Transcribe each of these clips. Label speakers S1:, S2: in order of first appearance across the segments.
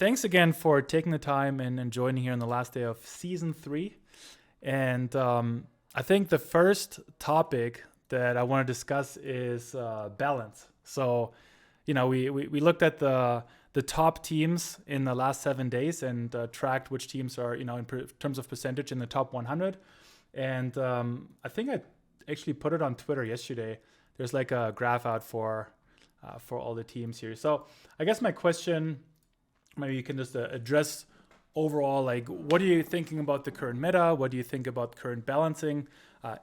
S1: thanks again for taking the time and joining here on the last day of season 3. And I think the first topic that I want to discuss is balance. So, we looked at the top teams in the last 7 days and tracked which teams are, in terms of percentage in the top 100. And I think I actually put it on Twitter yesterday. There's like a graph out for all the teams here. So I guess my question, maybe you can just address overall, like, what are you thinking about the current meta? What do you think about current balancing?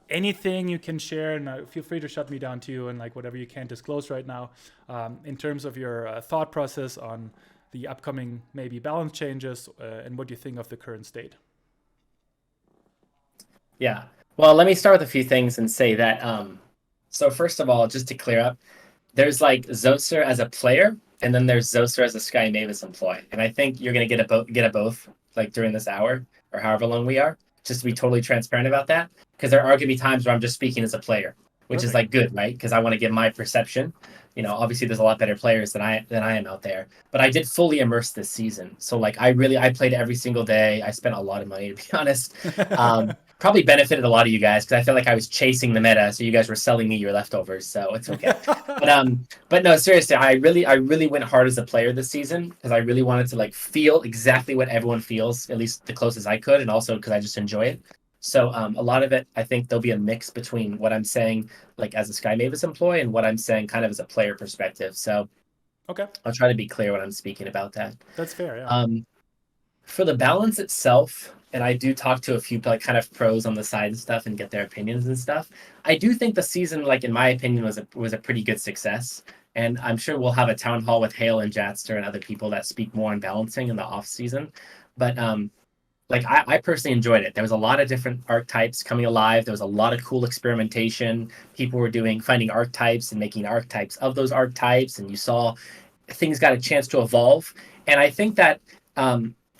S1: Anything you can share, and feel free to shut me down too, and like whatever you can't disclose right now, in terms of your thought process on the upcoming maybe balance changes, and what you think of the current state.
S2: Yeah. Well, let me start with a few things and say that. So first of all, just to clear up, there's like Zoser as a player, and then there's Zoser as a Sky Mavis employee. And I think you're gonna get a both like during this hour or however long we are, just to be totally transparent about that. Because there are gonna be times where I'm just speaking as a player, which is
S1: Perfect.
S2: like good, right? Because I want to give my perception. Obviously there's a lot better players than I am out there. But I did fully immerse this season. So like I played every single day. I spent a lot of money to be honest. Probably benefited a lot of you guys because I felt like I was chasing the meta, so you guys were selling me your leftovers, so it's okay. But no, seriously, I really went hard as a player this season because I really wanted to like feel exactly what everyone feels, at least the closest I could, and also because I just enjoy it. So a lot of it, I think there'll be a mix between what I'm saying like as a Sky Mavis employee and what I'm saying kind of as a player perspective. So
S1: Okay,
S2: I'll try to be clear when I'm speaking about that.
S1: that's fair. Yeah.
S2: Um, for the balance itself, and I do talk to a few like kind of pros on the side and stuff and get their opinions and stuff. I do think the season, like in my opinion, was a pretty good success. And I'm sure we'll have a town hall with Hale and Jatster and other people that speak more on balancing in the off season. But like I personally enjoyed it. There was a lot of different archetypes coming alive. There was a lot of cool experimentation. People were finding archetypes and making archetypes of those archetypes, and you saw things got a chance to evolve. And I think that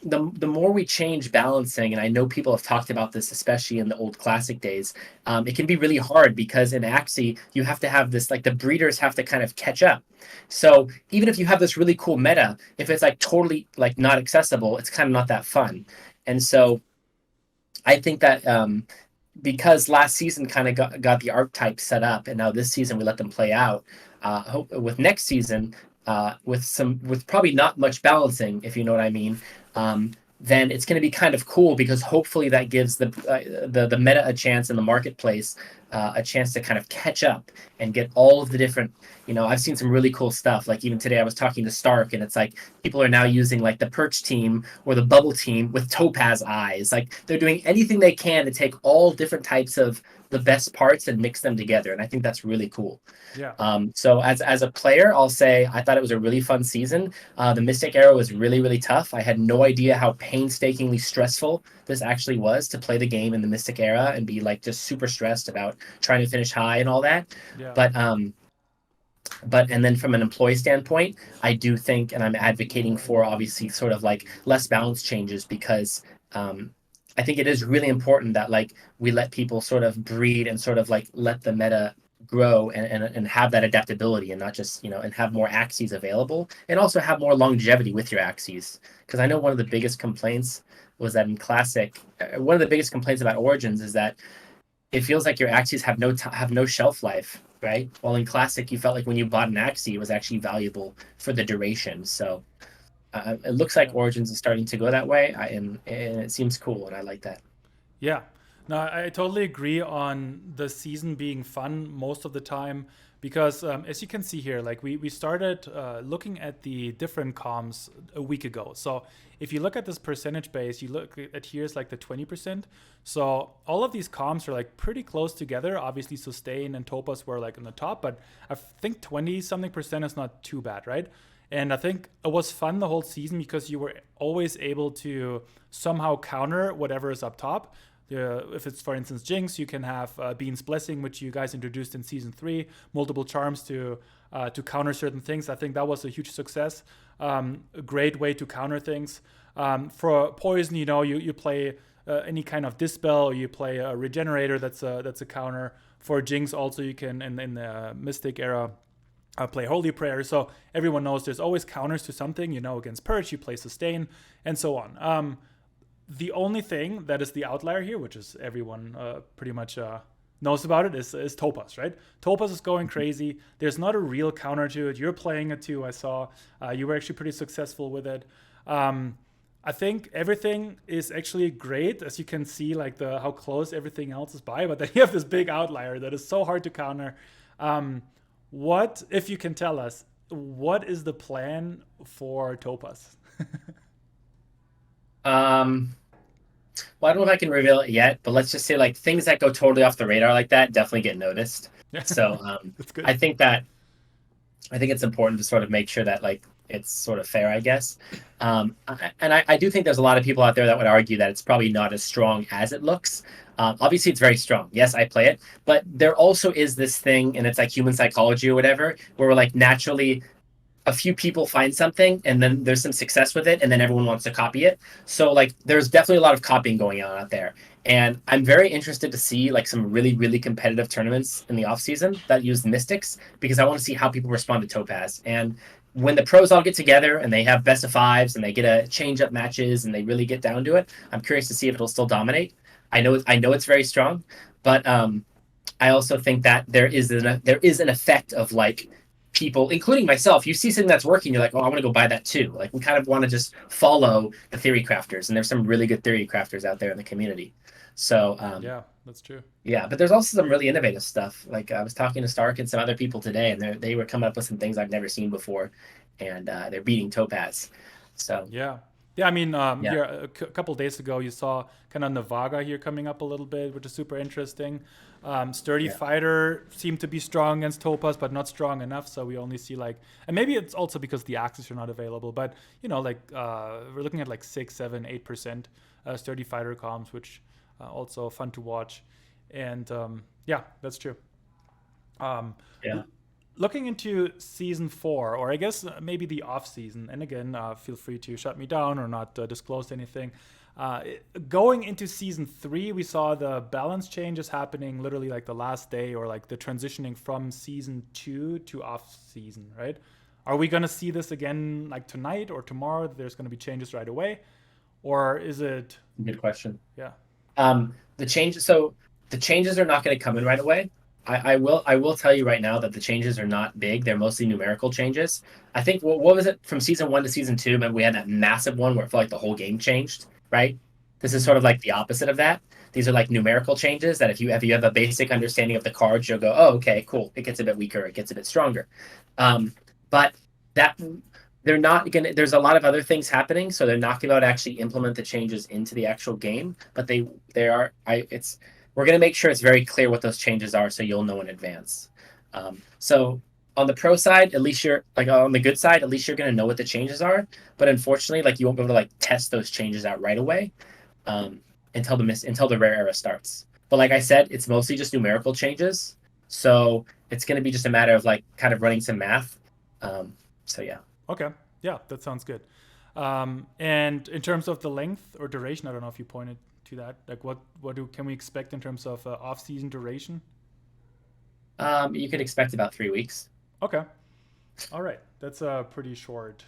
S2: the more we change balancing, and I know people have talked about this, especially in the old classic days, it can be really hard because in Axie you have to have this like the breeders have to kind of catch up. So even if you have this really cool meta, if it's like totally like not accessible, it's kind of not that fun. And so I think that because last season kind of got the archetype set up, and now this season we let them play out. With next season, with probably not much balancing, if you know what I mean, then it's going to be kind of cool because hopefully that gives the meta a chance in the marketplace, a chance to kind of catch up and get all of the different. I've seen some really cool stuff. Like even today, I was talking to Stark, and it's like people are now using like the Perch team or the Bubble team with Topaz eyes. Like they're doing anything they can to take all different types of the best parts and mix them together, and I think that's really cool.
S1: Yeah.
S2: So as a player, I'll say I thought it was a really fun season. The Mystic Era was really, really tough. I had no idea how painstakingly stressful this actually was to play the game in the Mystic Era and be like just super stressed about trying to finish high and all that.
S1: Yeah.
S2: But and then from an employee standpoint, I do think, and I'm advocating for obviously sort of like less balance changes because I think it is really important that like we let people sort of breed and sort of like let the meta grow and have that adaptability and not just and have more axes available and also have more longevity with your axes, because I know one of the biggest complaints was that in classic, one of the biggest complaints about origins is that it feels like your axes have no shelf life, right? While in classic you felt like when you bought an axie it was actually valuable for the duration. So it looks like
S1: Yeah.
S2: origins is starting to go that way, and it seems cool and I like that.
S1: Yeah. No, I totally agree on the season being fun most of the time because, as you can see here, like we started looking at the different comms a week ago. So if you look at this percentage base, you look at here's like the 20%. So all of these comms are like pretty close together. Obviously, Sustain and Topaz were like in the top, but I think 20 something percent is not too bad, right? And I think it was fun the whole season because you were always able to somehow counter whatever is up top. If it's, for instance, Jinx, you can have Bean's Blessing, which you guys introduced in season 3, multiple charms to counter certain things. I think that was a huge success. A great way to counter things. For Poison, you play any kind of Dispel, or you play a Regenerator that's a counter. For Jinx, also you can in the Mystic era play Holy Prayer. So everyone knows there's always counters to something. Against Purge, you play Sustain, and so on. The only thing that is the outlier here, which is everyone pretty much knows about it, is Topaz, right? Topaz is going crazy. There's not a real counter to it. You're playing it too. I saw you were actually pretty successful with it. I think everything is actually great, as you can see, like how close everything else is by. But then you have this big outlier that is so hard to counter. What, if you can tell us, what is the plan for Topaz?
S2: Well, I don't know if I can reveal it yet, but let's just say like things that go totally off the radar like that definitely get noticed.
S1: Yeah,
S2: So
S1: that's good.
S2: I think it's important to sort of make sure that like it's sort of fair, I guess. I do think there's a lot of people out there that would argue that it's probably not as strong as it looks. Obviously, it's very strong. Yes, I play it, but there also is this thing, and it's like human psychology or whatever, where we're like naturally a few people find something and then there's some success with it and then everyone wants to copy it. So like there's definitely a lot of copying going on out there. And I'm very interested to see like some really, really competitive tournaments in the off season that use Mystics, because I want to see how people respond to Topaz. And when the pros all get together and they have best of fives and they get a change up matches and they really get down to it, I'm curious to see if it'll still dominate. I know it's very strong, but I also think that there is an effect of like people, including myself, you see something that's working, you're like, oh, I want to go buy that too. Like we kind of want to just follow the theory crafters, and there's some really good theory crafters out there in the community. So
S1: Yeah, that's true.
S2: yeah, but there's also some really innovative stuff. Like I was talking to Stark and some other people today, and they were coming up with some things I've never seen before, and they're beating Topaz. So
S1: Yeah. Yeah, I mean,
S2: yeah,
S1: here couple days ago, you saw kind of Navaga here coming up a little bit, which is super interesting. Sturdy
S2: yeah,
S1: Fighter seemed to be strong against Topaz, but not strong enough. So we only see like, and maybe it's also because the axes are not available. But like we're looking at like 6, 7, 8% Sturdy Fighter comms, which also fun to watch. And yeah, that's true. Um,
S2: yeah.
S1: Looking into season 4, or I guess maybe the off season, and again, feel free to shut me down or not disclose anything. Going into season 3, we saw the balance changes happening literally like the last day, or like the transitioning from season 2 to off season, right? Are we going to see this again like tonight or tomorrow? There's going to be changes right away, or is it?
S2: Good question.
S1: Yeah.
S2: The changes. So the changes are not going to come in right away. I will tell you right now that the changes are not big. They're mostly numerical changes. I think what was it from season 1 to season 2? But we had that massive one where it felt like the whole game changed. Right. This is sort of like the opposite of that. These are like numerical changes that if you have a basic understanding of the cards, you'll go, oh, okay, cool. It gets a bit weaker. It gets a bit stronger. But that they're not gonna. There's a lot of other things happening, so they're not going to actually implement the changes into the actual game. But they are. We're going to make sure it's very clear what those changes are, so you'll know in advance. So on the pro side, at least you're like on the good side, at least you're going to know what the changes are. But unfortunately, like you won't be able to like test those changes out right away until the rare era starts. But like I said, it's mostly just numerical changes, so it's going to be just a matter of like kind of running some math. So yeah.
S1: Okay. Yeah, that sounds good. And in terms of the length or duration, I don't know if you pointed to that. Like, can we expect in terms of off-season duration?
S2: You could expect about 3 weeks.
S1: Okay. All right. That's pretty short.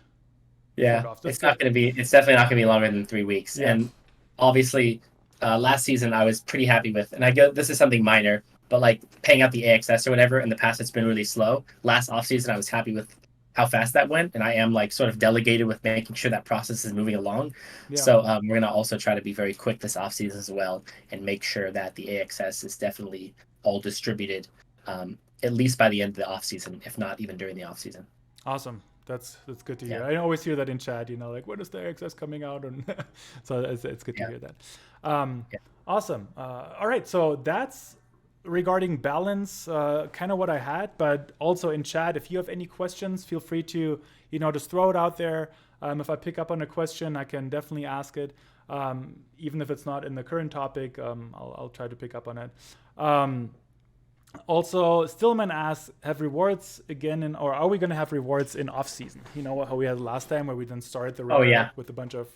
S2: Yeah,
S1: Short off. That's
S2: it's not
S1: good.
S2: going to be. It's definitely not going to be longer than 3 weeks.
S1: Yeah.
S2: And obviously, last season I was pretty happy with. And I go, this is something minor, but like paying out the AXS or whatever. In the past, it's been really slow. Last off season, I was happy with how fast that went, and I am like sort of delegated with making sure that process is moving along.
S1: Yeah.
S2: So we're going to also try to be very quick this off season as well, and make sure that the AXS is definitely all distributed, at least by the end of the off season, if not even during the off season.
S1: Awesome. That's good to hear.
S2: Yeah.
S1: I always hear that in chat. Like when is the access coming out? And so it's good to hear that.
S2: Yeah.
S1: Awesome. All right. So that's regarding balance, kind of what I had. But also in chat, if you have any questions, feel free to just throw it out there. If I pick up on a question, I can definitely ask it. Even if it's not in the current topic, I'll try to pick up on it. Also, Stillman asks, have rewards again or are we going to have rewards in off season? You know how we had last time where we then started the round with a bunch of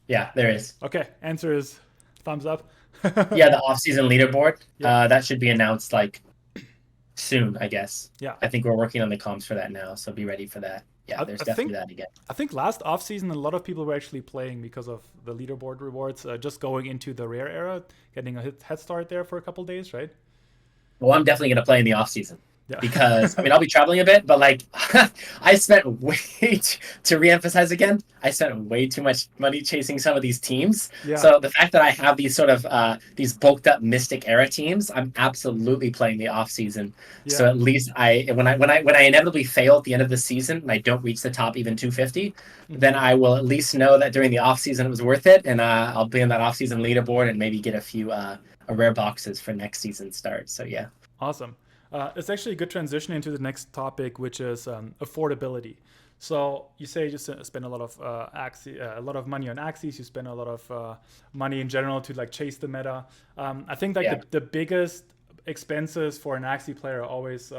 S2: yeah, there is.
S1: Okay, answer is thumbs up.
S2: Yeah, the off season leaderboard.
S1: Yeah.
S2: That should be announced like soon, I guess.
S1: Yeah.
S2: I think we're working on the comms for that now, so be ready for that. Yeah,
S1: I,
S2: there's
S1: I think
S2: definitely that again.
S1: I think last offseason a lot of people were actually playing because of the leaderboard rewards, just going into the rare era, getting a head start there for a couple days, right?
S2: Well, I'm definitely going to play in the off season
S1: Yeah.
S2: because I mean I'll be traveling a bit, but like I spent way to reemphasize again. I spent way too much money chasing some of these teams.
S1: Yeah.
S2: So the fact that I have these sort of these bulked up Mystic era teams, I'm absolutely playing the off season. So
S1: Yeah.
S2: at least when I inevitably fail at the end of the season and I don't reach the top even 250, then
S1: Hmm.
S2: I will at least know that during the off season it was worth it, and I'll be in that off season leaderboard and maybe get a few rare boxes for next season start. So yeah.
S1: Awesome. It's actually a good transition into the next topic, which is affordability. So you say you just spend a lot of a lot of money on axes. You spend a lot of money in general to like chase the meta. I think like
S2: Yeah.
S1: the biggest expenses for an axie player are always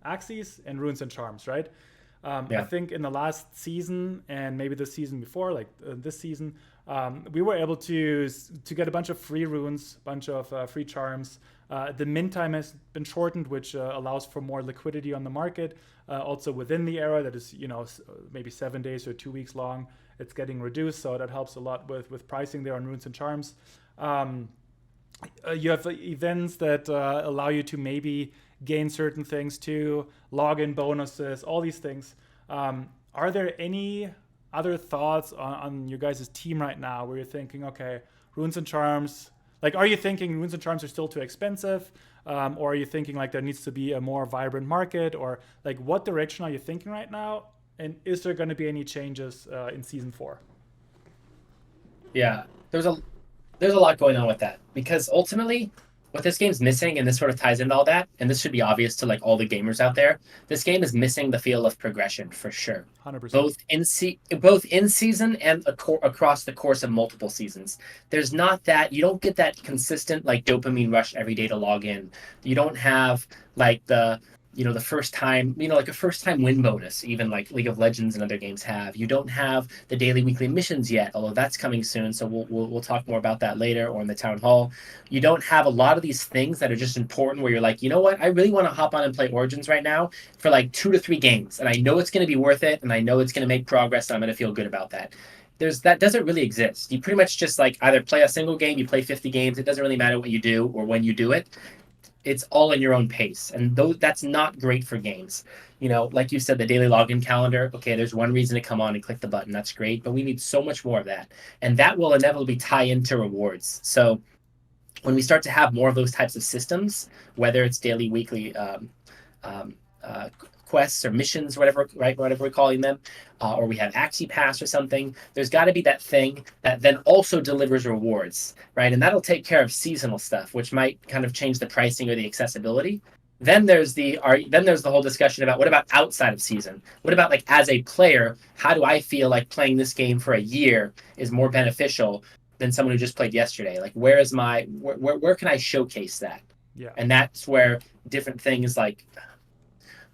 S1: axes and runes and charms, right? I
S2: Yeah.
S1: think in the last season and maybe the season before, like this season, we were able to get a bunch of free runes, a bunch of free charms. The mint time has been shortened, which allows for more liquidity on the market. Also within the era, that is maybe 7 days or 2 weeks long, it's getting reduced, so that helps a lot with pricing there on runes and charms. Um, you have events that allow you to maybe gain certain things too, login bonuses, all these things. Are there any other thoughts on your guys' team right now where you're thinking, okay, runes and charms, like, are you thinking runes and charms are still too expensive? Or are you thinking like there needs to be a more vibrant market? Or like what direction are you thinking right now? And is there going to be any changes in season 4?
S2: Yeah. There's a lot going on with that because ultimately what this game's missing, and this sort of ties into all that, and this should be obvious to like all the gamers out there, this game is missing the feel of progression for sure,
S1: 100%.
S2: both in season and across the course of multiple seasons. There's not that, you don't get that consistent like dopamine rush every day to log in. You don't have like the first time, like a first time win bonus, even like League of Legends and other games have. You don't have the daily weekly missions yet, although that's coming soon, so we'll talk more about that later or in the town hall. You don't have a lot of these things that are just important where you're like, you know what, I really want to hop on and play Origins right now for like 2 to 3 games, and I know it's going to be worth it, and I know it's going to make progress, and I'm going to feel good about that. That doesn't really exist. You pretty much just like either play a single game, you play 50 games, it doesn't really matter what you do or when you do it. It's all in your own pace, and that's not great for games. Like you said, the daily login calendar, okay, there's one reason to come on and click the button, that's great, but we need so much more of that, and that will inevitably tie into rewards. So when we start to have more of those types of systems, whether it's daily, weekly um, uh, quests or missions, whatever, right, whatever we're calling them, or we have Axie Pass or something, there's got to be that thing that then also delivers rewards, right? And that'll take care of seasonal stuff, which might kind of change the pricing or the accessibility. Then there's the whole discussion about what about outside of season? What about like as a player, how do I feel like playing this game for a year is more beneficial than someone who just played yesterday? Like where can I showcase that?
S1: Yeah.
S2: And that's where different things like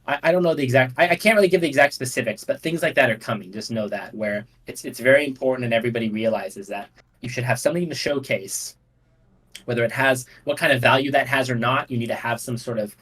S2: I don't know the exact. I can't really give the exact specifics, but things like that are coming. Just know that where it's very important, and everybody realizes that you should have something to showcase, whether it has what kind of value that has or not. You need to have some sort of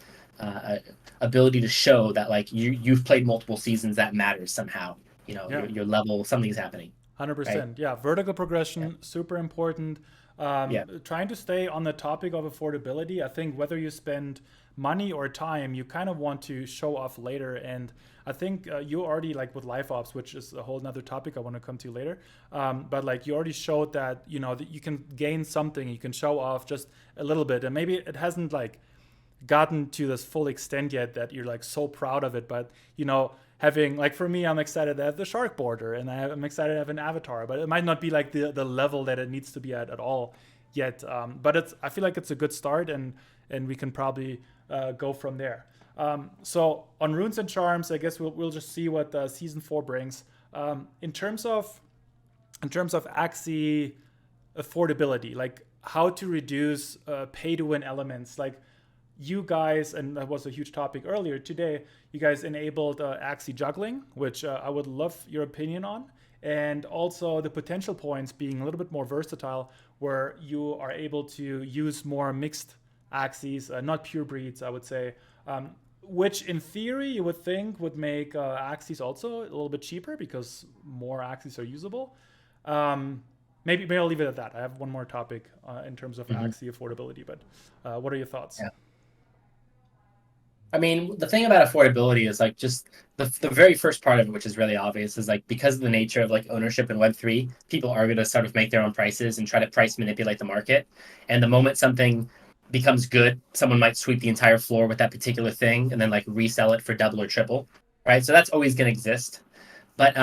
S2: ability to show that like you've played multiple seasons. That matters somehow.
S1: Yeah.
S2: Your level, something's happening, right?
S1: 100%. Yeah, vertical
S2: Yeah,
S1: progression, super important.
S2: yeah,
S1: Trying to stay on the topic of affordability, I think whether you spend money or time, you kind of want to show off later. And I think you already, like with live ops, which is a whole nother topic I want to come to later. But like you already showed that, that you can gain something, you can show off just a little bit. And maybe it hasn't like gotten to this full extent yet that you're like so proud of it, but having, like, for me, I'm excited to have the shark border, and I'm excited to have an avatar, but it might not be like the level that it needs to be at all yet. But I feel like it's a good start, and we can probably go from there. So on runes and charms, I guess we'll just see what season 4 brings. In terms of Axie affordability, like how to reduce pay to win elements, like you guys, and that was a huge topic earlier today, you guys enabled Axie juggling, which I would love your opinion on. And also the potential points being a little bit more versatile, where you are able to use more mixed Axies, not pure breeds, I would say. which in theory you would think would make axes also a little bit cheaper because more axes are usable. Um, maybe I'll leave it at that. I have one more topic in terms of
S2: Mhm.
S1: axis affordability, but what are your thoughts?
S2: Yeah. I mean, the thing about affordability is like just the very first part of it, which is really obvious, is like because of the nature of like ownership in Web3, people are going to sort of make their own prices and try to price manipulate the market. And the moment something becomes good, someone might sweep the entire floor with that particular thing and then like resell it for double or triple, right? So that's always going to exist. But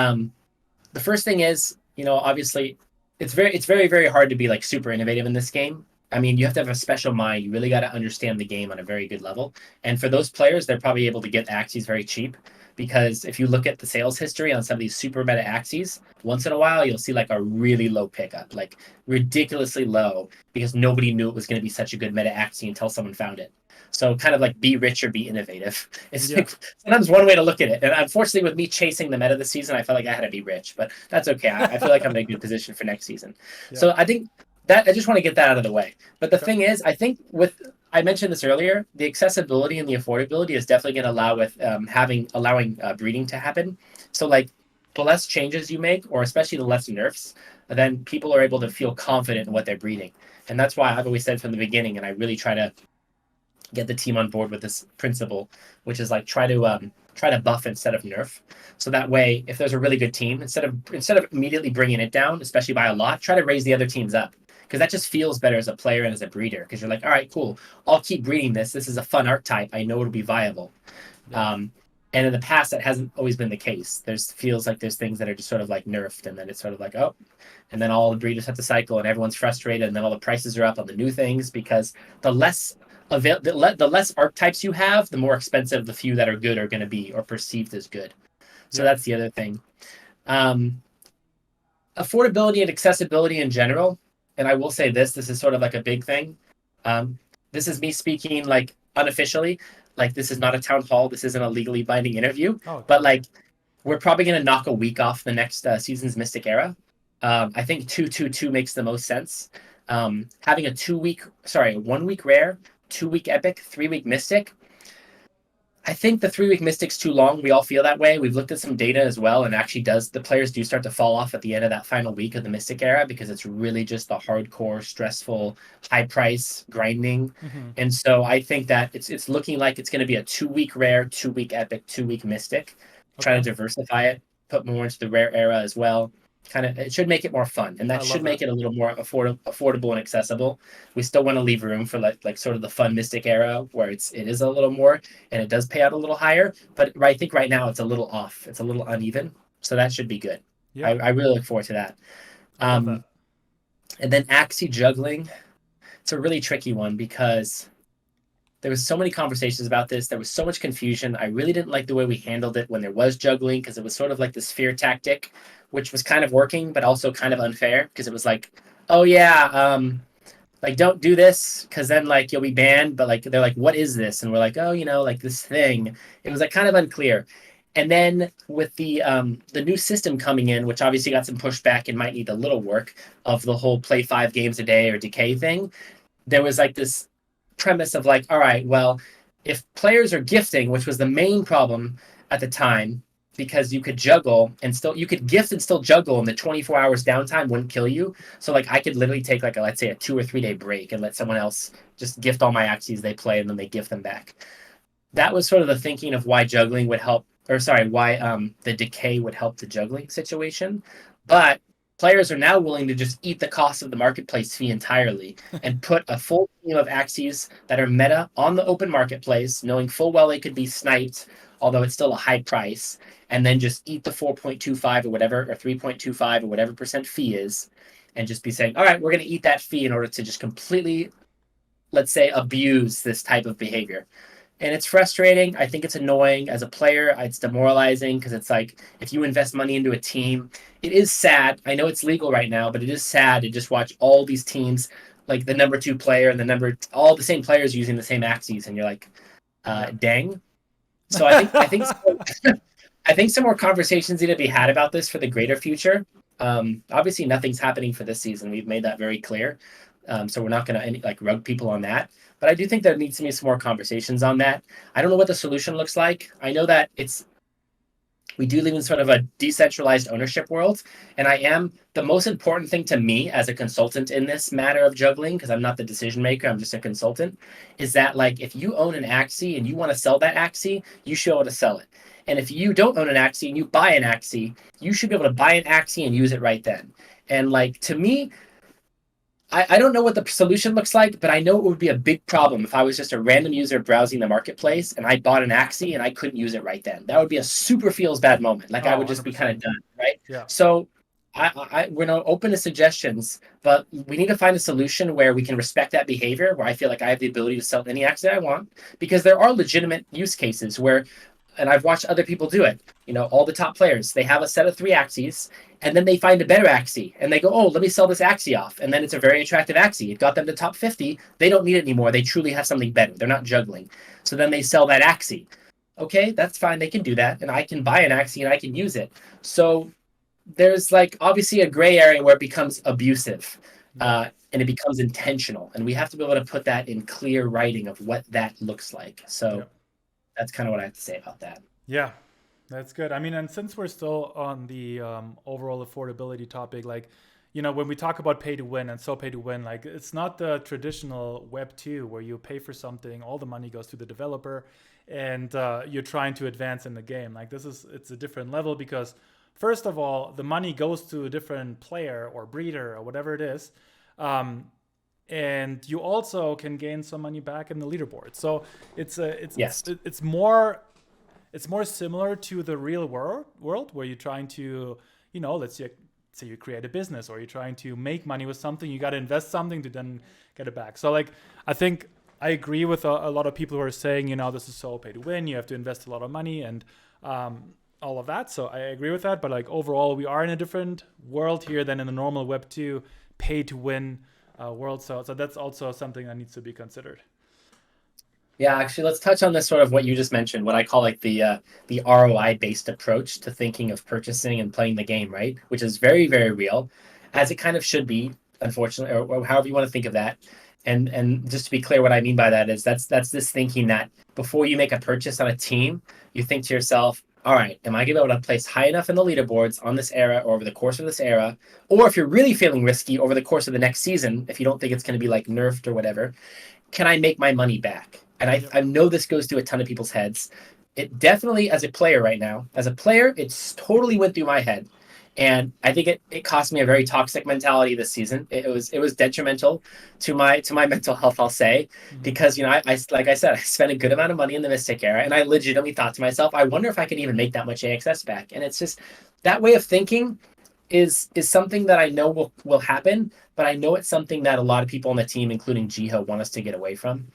S2: the first thing is, obviously, it's very hard to be like super innovative in this game. I mean, you have to have a special mind. You really got to understand the game on a very good level. And for those players, they're probably able to get axes very cheap because if you look at the sales history on some of these super meta axes, once in a while you'll see like a really low pickup, like ridiculously low, because nobody knew it was going to be such a good meta axe until someone found it. So kind of like be rich or be innovative. It's
S1: Yeah,
S2: like sometimes one way to look at it. And unfortunately, with me chasing the meta this season, I felt like I had to be rich, but that's okay. I feel like I'm in a good position for next season.
S1: yeah,
S2: So I think that I just want to get that out of the way. But the
S1: okay,
S2: thing is, I think with I mentioned this earlier, the accessibility and the affordability is definitely going to allow with allowing breeding to happen. So like the less changes you make, or especially the less nerfs, then people are able to feel confident in what they're breeding. And that's why I've always said from the beginning, and I really try to get the team on board with this principle, which is like try to buff instead of nerf. So that way, if there's a really good team, instead of immediately bringing it down, especially by a lot, try to raise the other teams up because that just feels better as a player and as a breeder. Because you're like, all right, cool, I'll keep breeding this. This is a fun archetype. I know it'll be viable.
S1: yeah,
S2: Um, and in the past, that hasn't always been the case. There's feels like there's things that are just sort of like nerfed, and then it's sort of like, oh, and then all the breeders have to cycle, and everyone's frustrated, and then all the prices are up on the new things because the less the less archetypes you have, the more expensive the few that are good are going to be or perceived as good. So
S1: yeah,
S2: that's the other thing. Um, Affordability and accessibility in general. And I will say this is sort of like a big thing. Um, this is me speaking like unofficially. Like this is not a town hall. This isn't a legally binding interview.
S1: oh,
S2: But
S1: totally,
S2: like we're probably going to knock a week off the next season's Mystic Era. I think 2-2-2 makes the most sense. Having a 1 week rare, 2 week epic, 3 week Mystic. I think the 3 week Mystic's too long. We all feel that way. We've looked at some data as well, and actually, the players do start to fall off at the end of that final week of the Mystic era because it's really just the hardcore, stressful, high price grinding.
S1: mm-hmm.
S2: And so I think that it's looking like it's going to be a 2 week rare, 2 week epic, 2 week Mystic. Trying
S1: Okay,
S2: to diversify it, put more into the rare era as well. It should make it more fun, and
S1: I
S2: that
S1: love
S2: should
S1: that.
S2: make it a little more affordable and accessible. We still want to leave room for like sort of the fun Mystic era where it is a little more and it does pay out a little higher. But I think right now it's a little off. It's a little uneven. So that should be good. I,
S1: Yeah,
S2: I really look forward to that.
S1: I love that.
S2: Um, and then Axie juggling. It's a really tricky one because there was so many conversations about this. There was so much confusion. I really didn't like the way we handled it when there was juggling because it was sort of like this fear tactic, which was kind of working, but also kind of unfair because it was like, oh yeah, like don't do this because then like you'll be banned, but like they're like what is this, and we're like, oh, like this thing. It was like kind of unclear. And then with the new system coming in, which obviously got some pushback and might need a little work, of the whole play 5 games a day or decay thing, there was like this premise of like, all right, well, if players are gifting, which was the main problem at the time, because you could gift and still juggle, and the 24 hours downtime wouldn't kill you. So like I could literally take like let's say a 2 or 3 day break and let someone else just gift all my axes they play and then they gift them back. That was sort of the thinking of why juggling would help, or sorry, why the decay would help the juggling situation. But players are now willing to just eat the cost of the marketplace fee entirely and put a full team of axes that are meta on the open marketplace, knowing full well they could be sniped, although it's still a high price, and then just eat the 4.25 or whatever, or 3.25 or whatever percent fee is, and just be saying, all right, we're going to eat that fee in order to just completely, let's say, abuse this type of behavior. And it's frustrating. I think it's annoying as a player. It's demoralizing because it's like if you invest money into a team, it is sad. I know it's legal right now, but it is sad to just watch all these teams, like the number two player and all the same players using the same axes, and you're like,
S1: Yeah.
S2: dang. So I think I think some more conversations need to be had about this for the greater future. Obviously, nothing's happening for this season. We've made that very clear. So we're not going to like rug people on that. But I do think there needs to be some more conversations on that. I don't know what the solution looks like. I know that we do live in sort of a decentralized ownership world. And I am the most important thing to me as a consultant in this matter of juggling, because I'm not the decision maker, I'm just a consultant, is that like if you own an Axie and you want to sell that Axie, you should be able to sell it. And if you don't own an Axie and you buy an Axie, you should be able to buy an Axie and use it right then. And like to me, I don't know what the solution looks like, but I know it would be a big problem if I was just a random user browsing the marketplace and I bought an Axie and I couldn't use it right then. That would be a super feels bad moment. Like I
S1: Oh,
S2: would just be kind of
S1: 100%.
S2: done, right?
S1: Yeah.
S2: So we're not open to suggestions, but we need to find a solution where we can respect that behavior, where I feel like I have the ability to sell any Axie I want, because there are legitimate use cases where, and I've watched other people do it. You know, all the top players, they have a set of 3 Axies, and then they find a better Axie, and they go, "Oh, let me sell this Axie off," and then it's a very attractive Axie. It got them to top 50. They don't need it anymore. They truly have something better. They're not juggling. So then they sell that Axie. Okay, that's fine. They can do that, and I can buy an Axie and I can use it. So there's like obviously a gray area where it becomes abusive,
S1: Yeah.
S2: and it becomes intentional, and we have to be able to put that in clear writing of what that looks like.
S1: Yeah.
S2: So that's kind of what I have to say about that.
S1: Yeah. That's good. I mean, and since we're still on the overall affordability topic, like, when we talk about pay to win and so pay to win, like, it's not the traditional Web 2 where you pay for something, all the money goes to the developer, and you're trying to advance in the game. Like, it's a different level because, first of all, the money goes to a different player or breeder or whatever it is. Um, and you also can gain some money back in the leaderboard. So
S2: Yes.
S1: it's more similar to the real world where you're trying to, let's say you create a business or you're trying to make money with something. You got to invest something to then get it back. So like, I think I agree with a lot of people who are saying, this is so pay to win. You have to invest a lot of money and all of that. So I agree with that. But like overall, we are in a different world here than in the normal Web 2 pay to win world. So that's also something that needs to be considered.
S2: Yeah, actually, let's touch on this sort of what you just mentioned, what I call like the ROI based approach to thinking of purchasing and playing the game, right? Which is very, very real, as it kind of should be, unfortunately, or however you want to think of that. And just to be clear, what I mean by that is that's this thinking that before you make a purchase on a team, you think to yourself, all right, am I going to be able to place high enough in the leaderboards on this era or over the course of this era? Or if you're really feeling risky over the course of the next season, if you don't think it's going to be like nerfed or whatever, can I make my money back? And
S1: Yep.
S2: I know this goes through a ton of people's heads. It definitely, as a player right now, as a player, it's totally went through my head. And I think it cost me a very toxic mentality this season. It was detrimental to my mental health, I'll say,
S1: Mhm.
S2: because I like I said, I spent a good amount of money in the Mystic era, and I legitimately thought to myself, I wonder if I can even make that much AXS back. And it's just that way of thinking is something that I know will happen, but I know it's something that a lot of people on the team, including Jiho, want us to get away from.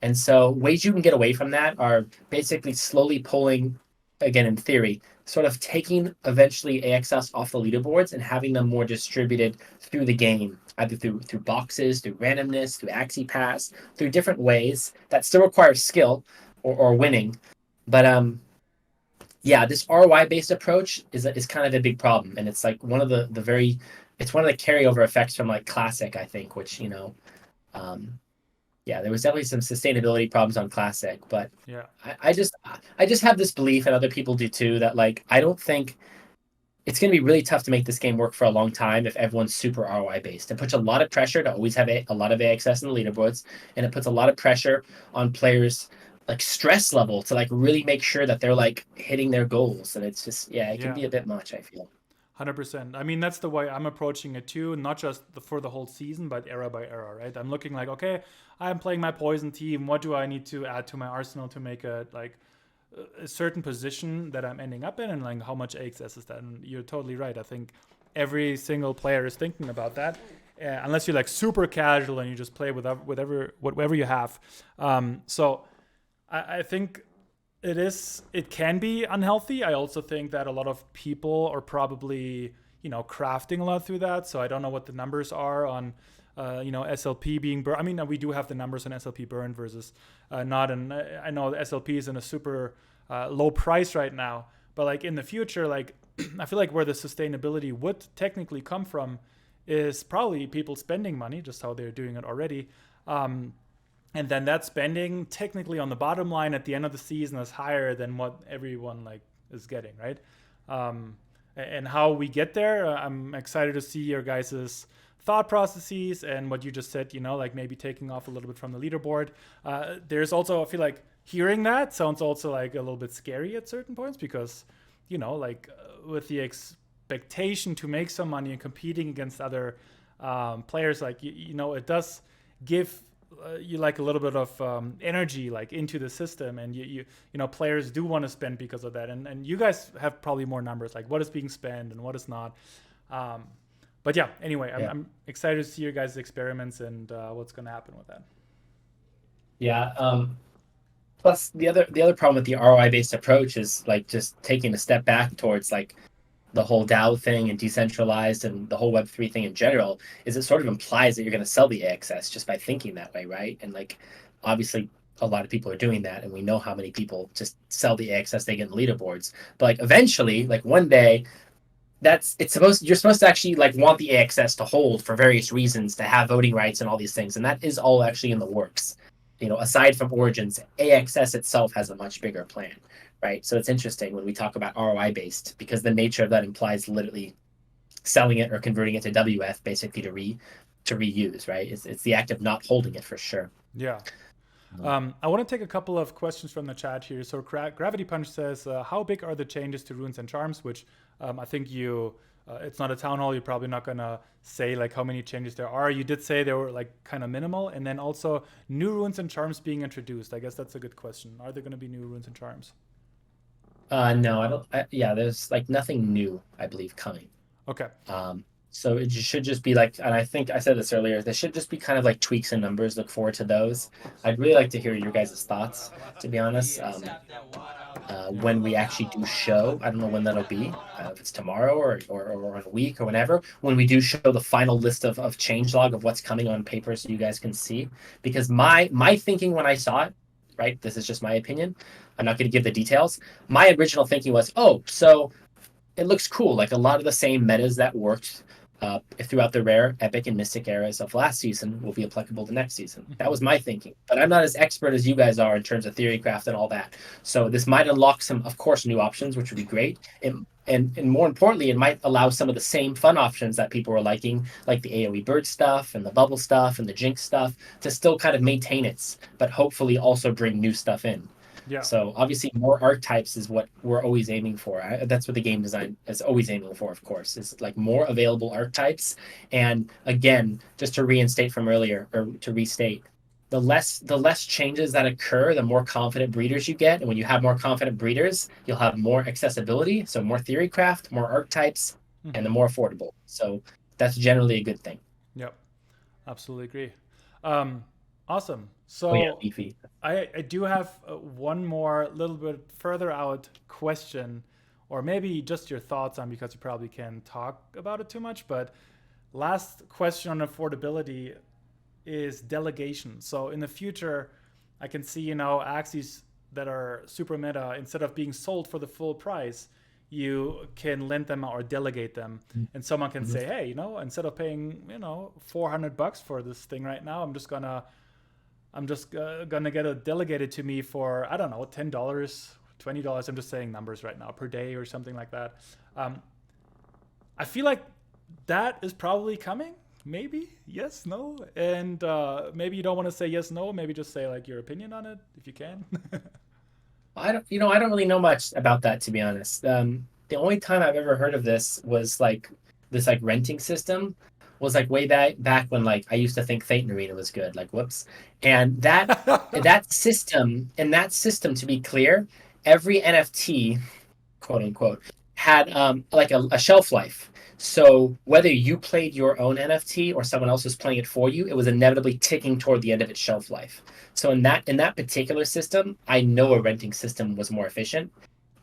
S2: And so ways you can get away from that are basically slowly pulling, again in theory, sort of taking eventually AXS off the leaderboards and having them more distributed through the game, either through boxes, through randomness, through Axie Pass, through different ways that still require skill or winning. But yeah, this ROI based approach is kind of a big problem, and it's like one of the very it's one of the carryover effects from like Classic, I think, which um, yeah, there was definitely some sustainability problems on Classic, but
S1: Yeah.
S2: I just have this belief, and other people do too, that like I don't think it's going to be really tough to make this game work for a long time if everyone's super ROI based. It puts a lot of pressure to always have a lot of AXS in the leaderboards, and it puts a lot of pressure on players like stress level to like really make sure that they're like hitting their goals. And it's just yeah, it can
S1: Yeah.
S2: be a bit much, I feel.
S1: 100%. I mean, that's the way I'm approaching it too, not just for the whole season, but era by era, right? I'm looking like, okay, I'm playing my poison team. What do I need to add to my arsenal to make a certain position that I'm ending up in, and like how much AXS is that? And you're totally right. I think every single player is thinking about that, unless you're like super casual and you just play with whatever you have. So I think it can be unhealthy. I also think that a lot of people are probably crafting a lot through that. So I don't know what the numbers are on SLP being burned. I mean, we do have the numbers on SLP burned versus not, and I know the SLP is in a super low price right now, but like in the future, like I feel like where the sustainability would technically come from is probably people spending money, just how they're doing it already. Um, and then that spending technically on the bottom line at the end of the season is higher than what everyone like is getting, right? um, and how we get there, I'm excited to see your guys's thought processes and what you just said, like maybe taking off a little bit from the leaderboard. There's also, I feel like hearing that sounds also like a little bit scary at certain points, because like with the expectation to make some money and competing against other players, like it does give you like a little bit of energy like into the system, and players do want to spend because of that, and you guys have probably more numbers like what is being spent and what is not. um, but yeah, anyway,
S2: Yeah.
S1: I'm excited to see your guys' experiments and what's going to happen with that.
S2: Yeah. Plus the other problem with the ROI based approach is like just taking a step back towards like the whole DAO thing and decentralized and the whole Web3 thing in general, is it sort of implies that you're going to sell the AXS just by thinking that way, right? And like, obviously, a lot of people are doing that, and we know how many people just sell the AXS they get in leaderboards. But like, eventually, like one day, you're supposed to actually like want the AXS to hold for various reasons, to have voting rights and all these things, and that is all actually in the works. Aside from Origins, AXS itself has a much bigger plan, right? So it's interesting when we talk about ROI based, because the nature of that implies literally selling it or converting it to WF basically to reuse, right? It's the act of not holding it for sure.
S1: Yeah. I want to take a couple of questions from the chat here. So Gravity Punch says, how big are the changes to runes and charms? Which I think it's not a town hall. You're probably not going to say like how many changes there are. You did say they were like kind of minimal. And then also new runes and charms being introduced. I guess that's a good question. Are there going to be new runes and charms?
S2: No, I don't. Yeah, there's like nothing new, I believe, coming.
S1: Okay.
S2: So it should just be like, and I think I said this earlier, there should just be kind of like tweaks and numbers. Look forward to those. I'd really like to hear your guys' thoughts, to be honest.
S1: Yeah.
S2: When we actually do show, I don't know when that'll be, if it's tomorrow or in a week or whenever, when we do show the final list of changelog of what's coming on paper so you guys can see. Because my thinking when I saw it, right, this is just my opinion, I'm not going to give the details. My original thinking was, oh, so it looks cool. Like a lot of the same metas that worked throughout the rare, epic, and mystic eras of last season will be applicable to next season. That was my thinking. But I'm not as expert as you guys are in terms of theorycraft and all that. So this might unlock some, of course, new options, which would be great. And more importantly, it might allow some of the same fun options that people were liking, like the AoE bird stuff and the bubble stuff and the jinx stuff, to still kind of maintain its, but hopefully also bring new stuff in.
S1: Yeah.
S2: So obviously more archetypes is what we're always aiming for. That's what the game design is always aiming for, of course, is like more available archetypes. And again, just to reinstate from earlier, or to restate, the less changes that occur, the more confident breeders you get. And when you have more confident breeders, you'll have more accessibility, so more theorycraft, more archetypes, and the more affordable. So that's generally a good thing.
S1: Yep. Absolutely agree. Awesome. So
S2: Oh yeah, beefy.
S1: I do have one more little bit further out question, or maybe just your thoughts on, because you probably can't talk about it too much. But last question on affordability is delegation. So in the future, I can see, axes that are super meta, instead of being sold for the full price, you can lend them out or delegate them. And someone can say, hey, instead of paying, $400 for this thing right now, I'm just gonna get it delegated to me for, I don't know, $10, $20. I'm just saying numbers right now, per day or something like that. I feel like that is probably coming. Maybe yes, no, and maybe you don't want to say yes, no. Maybe just say like your opinion on it if you can.
S2: I don't really know much about that, to be honest. The only time I've ever heard of this was like this like renting system was like way back when like I used to think Phaeton Arena was good. Like whoops, and that system, to be clear, every NFT, quote unquote, had like a shelf life. So whether you played your own NFT or someone else was playing it for you, it was inevitably ticking toward the end of its shelf life. So in that particular system, I know a renting system was more efficient,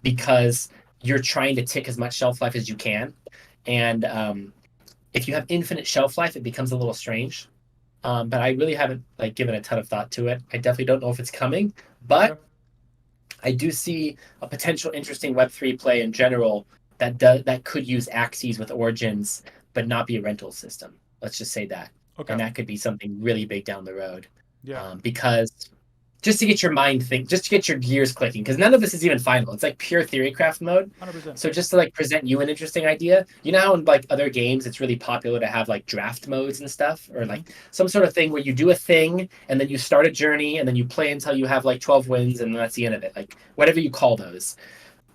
S2: because you're trying to tick as much shelf life as you can. And if you have infinite shelf life, it becomes a little strange. But I really haven't like given a ton of thought to it. I definitely don't know if it's coming, but
S1: Yep.
S2: I do see a potential interesting Web3 play in general that could use Axes with Origins, but not be a rental system. Let's just say that,
S1: Okay.
S2: and that could be something really big down the road,
S1: Yeah.
S2: because just to get your mind think, just to get your gears clicking, because none of this is even final. It's like pure theorycraft mode.
S1: 100%.
S2: So just to like present you an interesting idea, you know how in like other games it's really popular to have like draft modes and stuff, or like some sort of thing where you do a thing and then you start a journey and then you play until you have like 12 wins and that's the end of it. Like whatever you call those.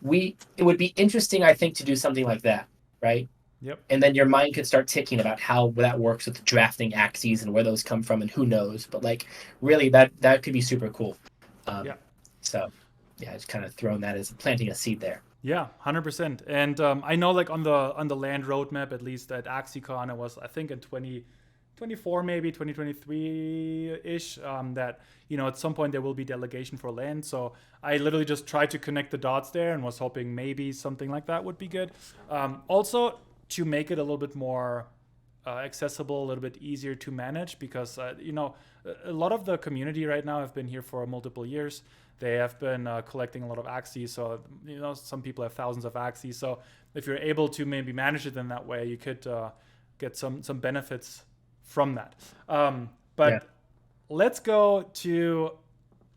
S2: It would be interesting, I think, to do something like that, right?
S1: Yep.
S2: And then your mind could start ticking about how that works with drafting Axes and where those come from and who knows. But like really that could be super cool.
S1: Yeah.
S2: So yeah, just kind of throwing that as planting a seed there.
S1: Yeah, 100%. And I know, like on the land roadmap, at least at AxiCon, it was I think in 2024, maybe 2023 ish. That at some point there will be delegation for land. So I literally just tried to connect the dots there and was hoping maybe something like that would be good. Also to make it a little bit more accessible, a little bit easier to manage, because a lot of the community right now have been here for multiple years. They have been collecting a lot of Axes, so some people have thousands of Axes. So if you're able to maybe manage it in that way, you could get some benefits from that. But
S2: Yeah.
S1: let's go to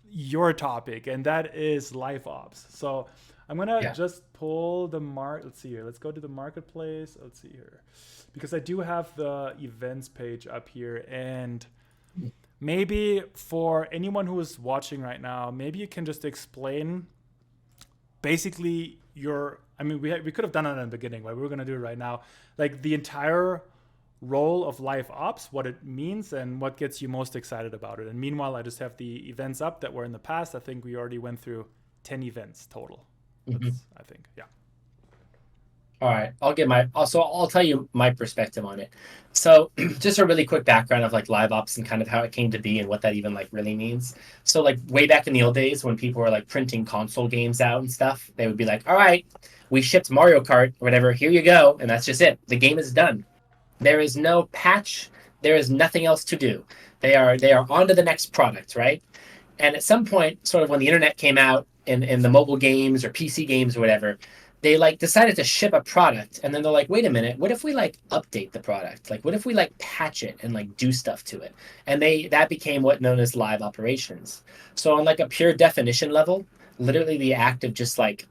S1: your topic, and that is live ops. So I'm gonna
S2: Yeah.
S1: just pull the Let's see here. Let's go to the marketplace. Let's see here, because I do have the events page up here, and maybe for anyone who is watching right now, maybe you can just explain basically we could have done it in the beginning, but we're going to do it right now. Like the entire role of live ops, what it means and what gets you most excited about it. And meanwhile, I just have the events up that were in the past. I think we already went through 10 events total. I think, yeah.
S2: All right, I'll tell you my perspective on it. So just a really quick background of like live ops and kind of how it came to be and what that even like really means. So like way back in the old days when people were like printing console games out and stuff, they would be like, all right, we shipped Mario Kart or whatever, here you go, and that's just it. The game is done. There is no patch, there is nothing else to do. They are on to the next product, right? And at some point, sort of when the internet came out in the mobile games or PC games or whatever, they like decided to ship a product, and then they're like, wait a minute, what if we like update the product? Like what if we like patch it and like do stuff to it? And that became what known as live operations. So on like a pure definition level, literally the act of just like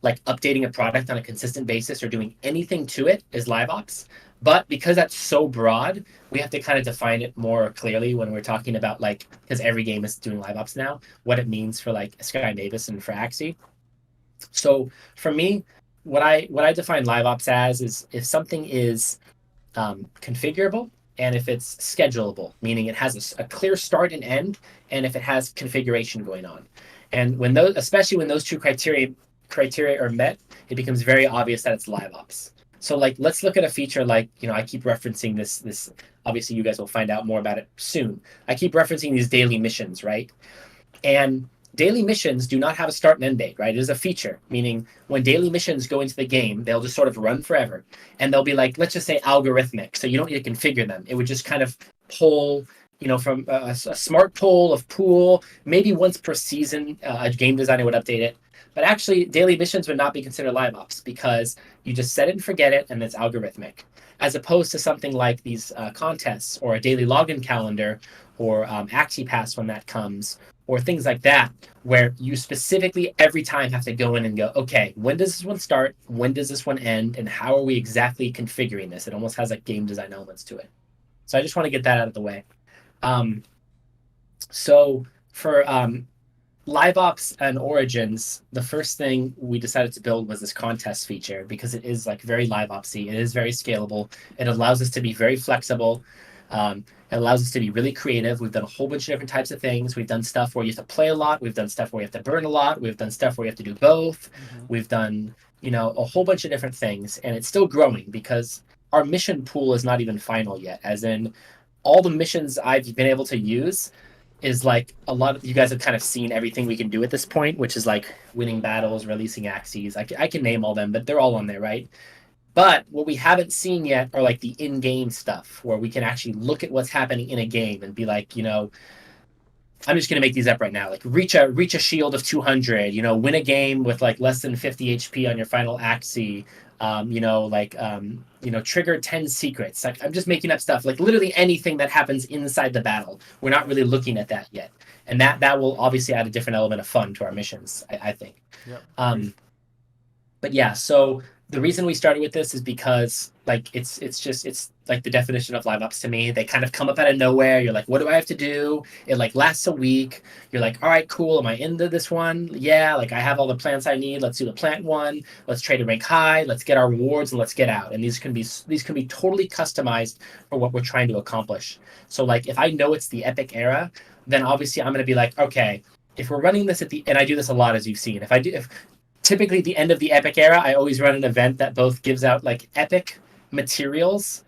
S2: updating a product on a consistent basis or doing anything to it is live ops. But because that's so broad, we have to kind of define it more clearly when we're talking about like, because every game is doing live ops now, what it means for like Sky Mavis and for Axie. So for me, what I define live ops as is if something is configurable and if it's schedulable, meaning it has a clear start and end, and if it has configuration going on. And when those, especially when those two criteria are met, it becomes very obvious that it's live ops. So like let's look at a feature like, I keep referencing this obviously you guys will find out more about it soon. I keep referencing these daily missions, right? And daily missions do not have a start and end date, right? It is a feature, meaning when daily missions go into the game, they'll just sort of run forever. And they'll be like, let's just say algorithmic. So you don't need to configure them. It would just kind of pull, from a smart pull of pool, maybe once per season, a game designer would update it. But actually, daily missions would not be considered live ops because you just set it and forget it, and it's algorithmic. As opposed to something like these contests or a daily login calendar or ActiPass when that comes, or things like that, where you specifically every time have to go in and go, okay, when does this one start? When does this one end? And how are we exactly configuring this? It almost has like game design elements to it. So I just want to get that out of the way. So for live ops and origins, the first thing we decided to build was this contest feature because it is like very live opsy. It is very scalable. It allows us to be very flexible. It allows us to be really creative. We've done a whole bunch of different types of things. We've done stuff where you have to play a lot. We've done stuff where you have to burn a lot. We've done stuff where you have to do both. We've done, a whole bunch of different things, and it's still growing because our mission pool is not even final yet. As in, all the missions I've been able to use is like a lot of you guys have kind of seen everything we can do at this point, which is like winning battles, releasing axes. I can name all them, but they're all on there, right? But what we haven't seen yet are like the in-game stuff where we can actually look at what's happening in a game and be like, I'm just gonna make these up right now. Like reach a shield of 200. Win a game with like less than 50 HP on your final axi. Trigger 10 secrets. Like I'm just making up stuff. Like literally anything that happens inside the battle. We're not really looking at that yet, and that will obviously add a different element of fun to our missions. I think.
S1: Yeah, agree.
S2: Um, but yeah, so the reason we started with this is because like it's like the definition of live ops to me. They kind of come up out of nowhere. You're like, what do I have to do? It like lasts a week. You're like, all right, cool. Am I into this one? Yeah, like I have all the plants I need. Let's do the plant one. Let's trade a rank high. Let's get our rewards and let's get out. And these can be totally customized for what we're trying to accomplish. So like if I know it's the epic era, then obviously I'm gonna be like, okay, if we're running this and I do this a lot as you've seen. If typically the end of the epic era, I always run an event that both gives out like epic materials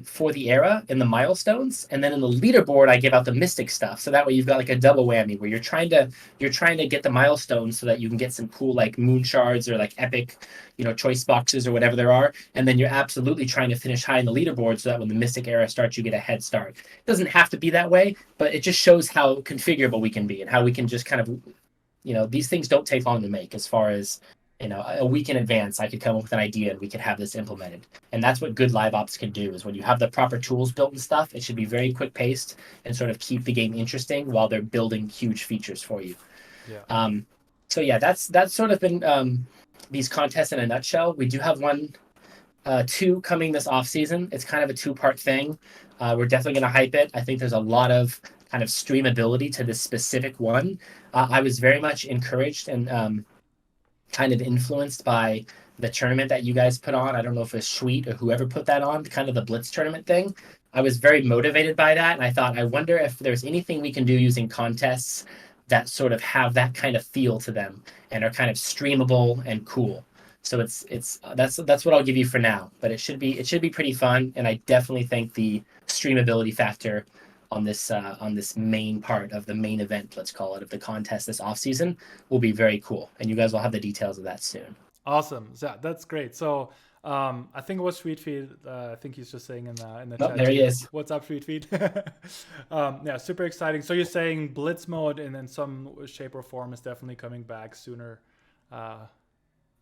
S2: for the era in the milestones, and then in the leaderboard I give out the mystic stuff. So that way you've got like a double whammy where you're trying to get the milestones so that you can get some cool like moon shards or like epic, choice boxes or whatever there are, and then you're absolutely trying to finish high in the leaderboard so that when the mystic era starts, you get a head start. It doesn't have to be that way, but it just shows how configurable we can be and how we can just kind of these things don't take long to make. As far as a week in advance I could come up with an idea and we could have this implemented. And that's what good live ops can do, is when you have the proper tools built and stuff, it should be very quick paced and sort of keep the game interesting while they're building huge features for you.
S1: Yeah.
S2: So yeah, that's sort of been these contests in a nutshell. We do have two coming this off season. It's kind of a two-part thing. We're definitely going to hype it. I think there's a lot of kind of streamability to this specific one. I was very much encouraged and kind of influenced by the tournament that you guys put on. I don't know if it's Sweet or whoever put that on, kind of the Blitz tournament thing. I was very motivated by that, and I thought, I wonder if there's anything we can do using contests that sort of have that kind of feel to them and are kind of streamable and cool. So that's what I'll give you for now. But it should be pretty fun, and I definitely think the streamability factor on this main part of the main event, let's call it, of the contest this off season will be very cool. And you guys will have the details of that soon.
S1: Awesome. So that's great. So I think it was Sweet Feet. I think he's just saying in the
S2: Oh,
S1: chat
S2: there he
S1: too.
S2: is.
S1: What's up, Sweet Feet? Yeah, super exciting. So you're saying Blitz mode in some shape or form is definitely coming back sooner. Uh,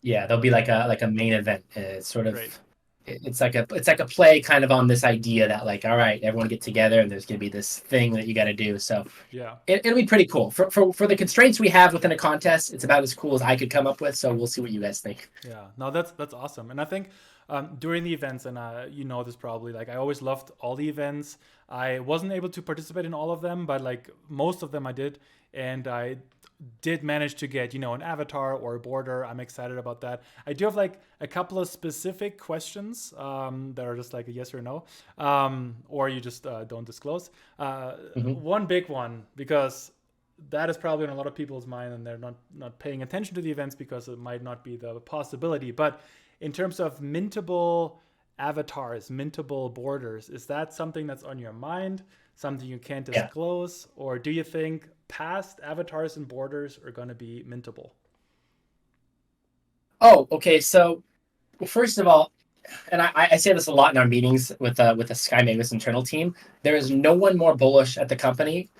S2: Yeah, there'll be like a main event. It's sort of
S1: Great.
S2: it's like a play kind of on this idea that like, all right, everyone get together and there's gonna be this thing that you got to do. So
S1: Yeah.
S2: it'll be pretty cool for the constraints we have within a contest. It's about as cool as I could come up with. So we'll see what you guys think.
S1: Yeah, no, that's awesome. And I think during the events, and you know this probably, like I always loved all the events. I wasn't able to participate in all of them, but like most of them I did, and I did manage to get an avatar or a border. I'm excited about that. I do have like a couple of specific questions that are just like a yes or no, or you just don't disclose.
S2: Mhm.
S1: One big one, because that is probably on a lot of people's mind and they're not paying attention to the events because it might not be the possibility. But in terms of mintable avatars, mintable borders, is that something that's on your mind, something you can't
S2: Yeah.
S1: disclose, or do you think past avatars and borders are going to be mintable?
S2: Oh, okay. So, well, first of all, and I say this a lot in our meetings with the Sky Magus internal team. There is no one more bullish at the company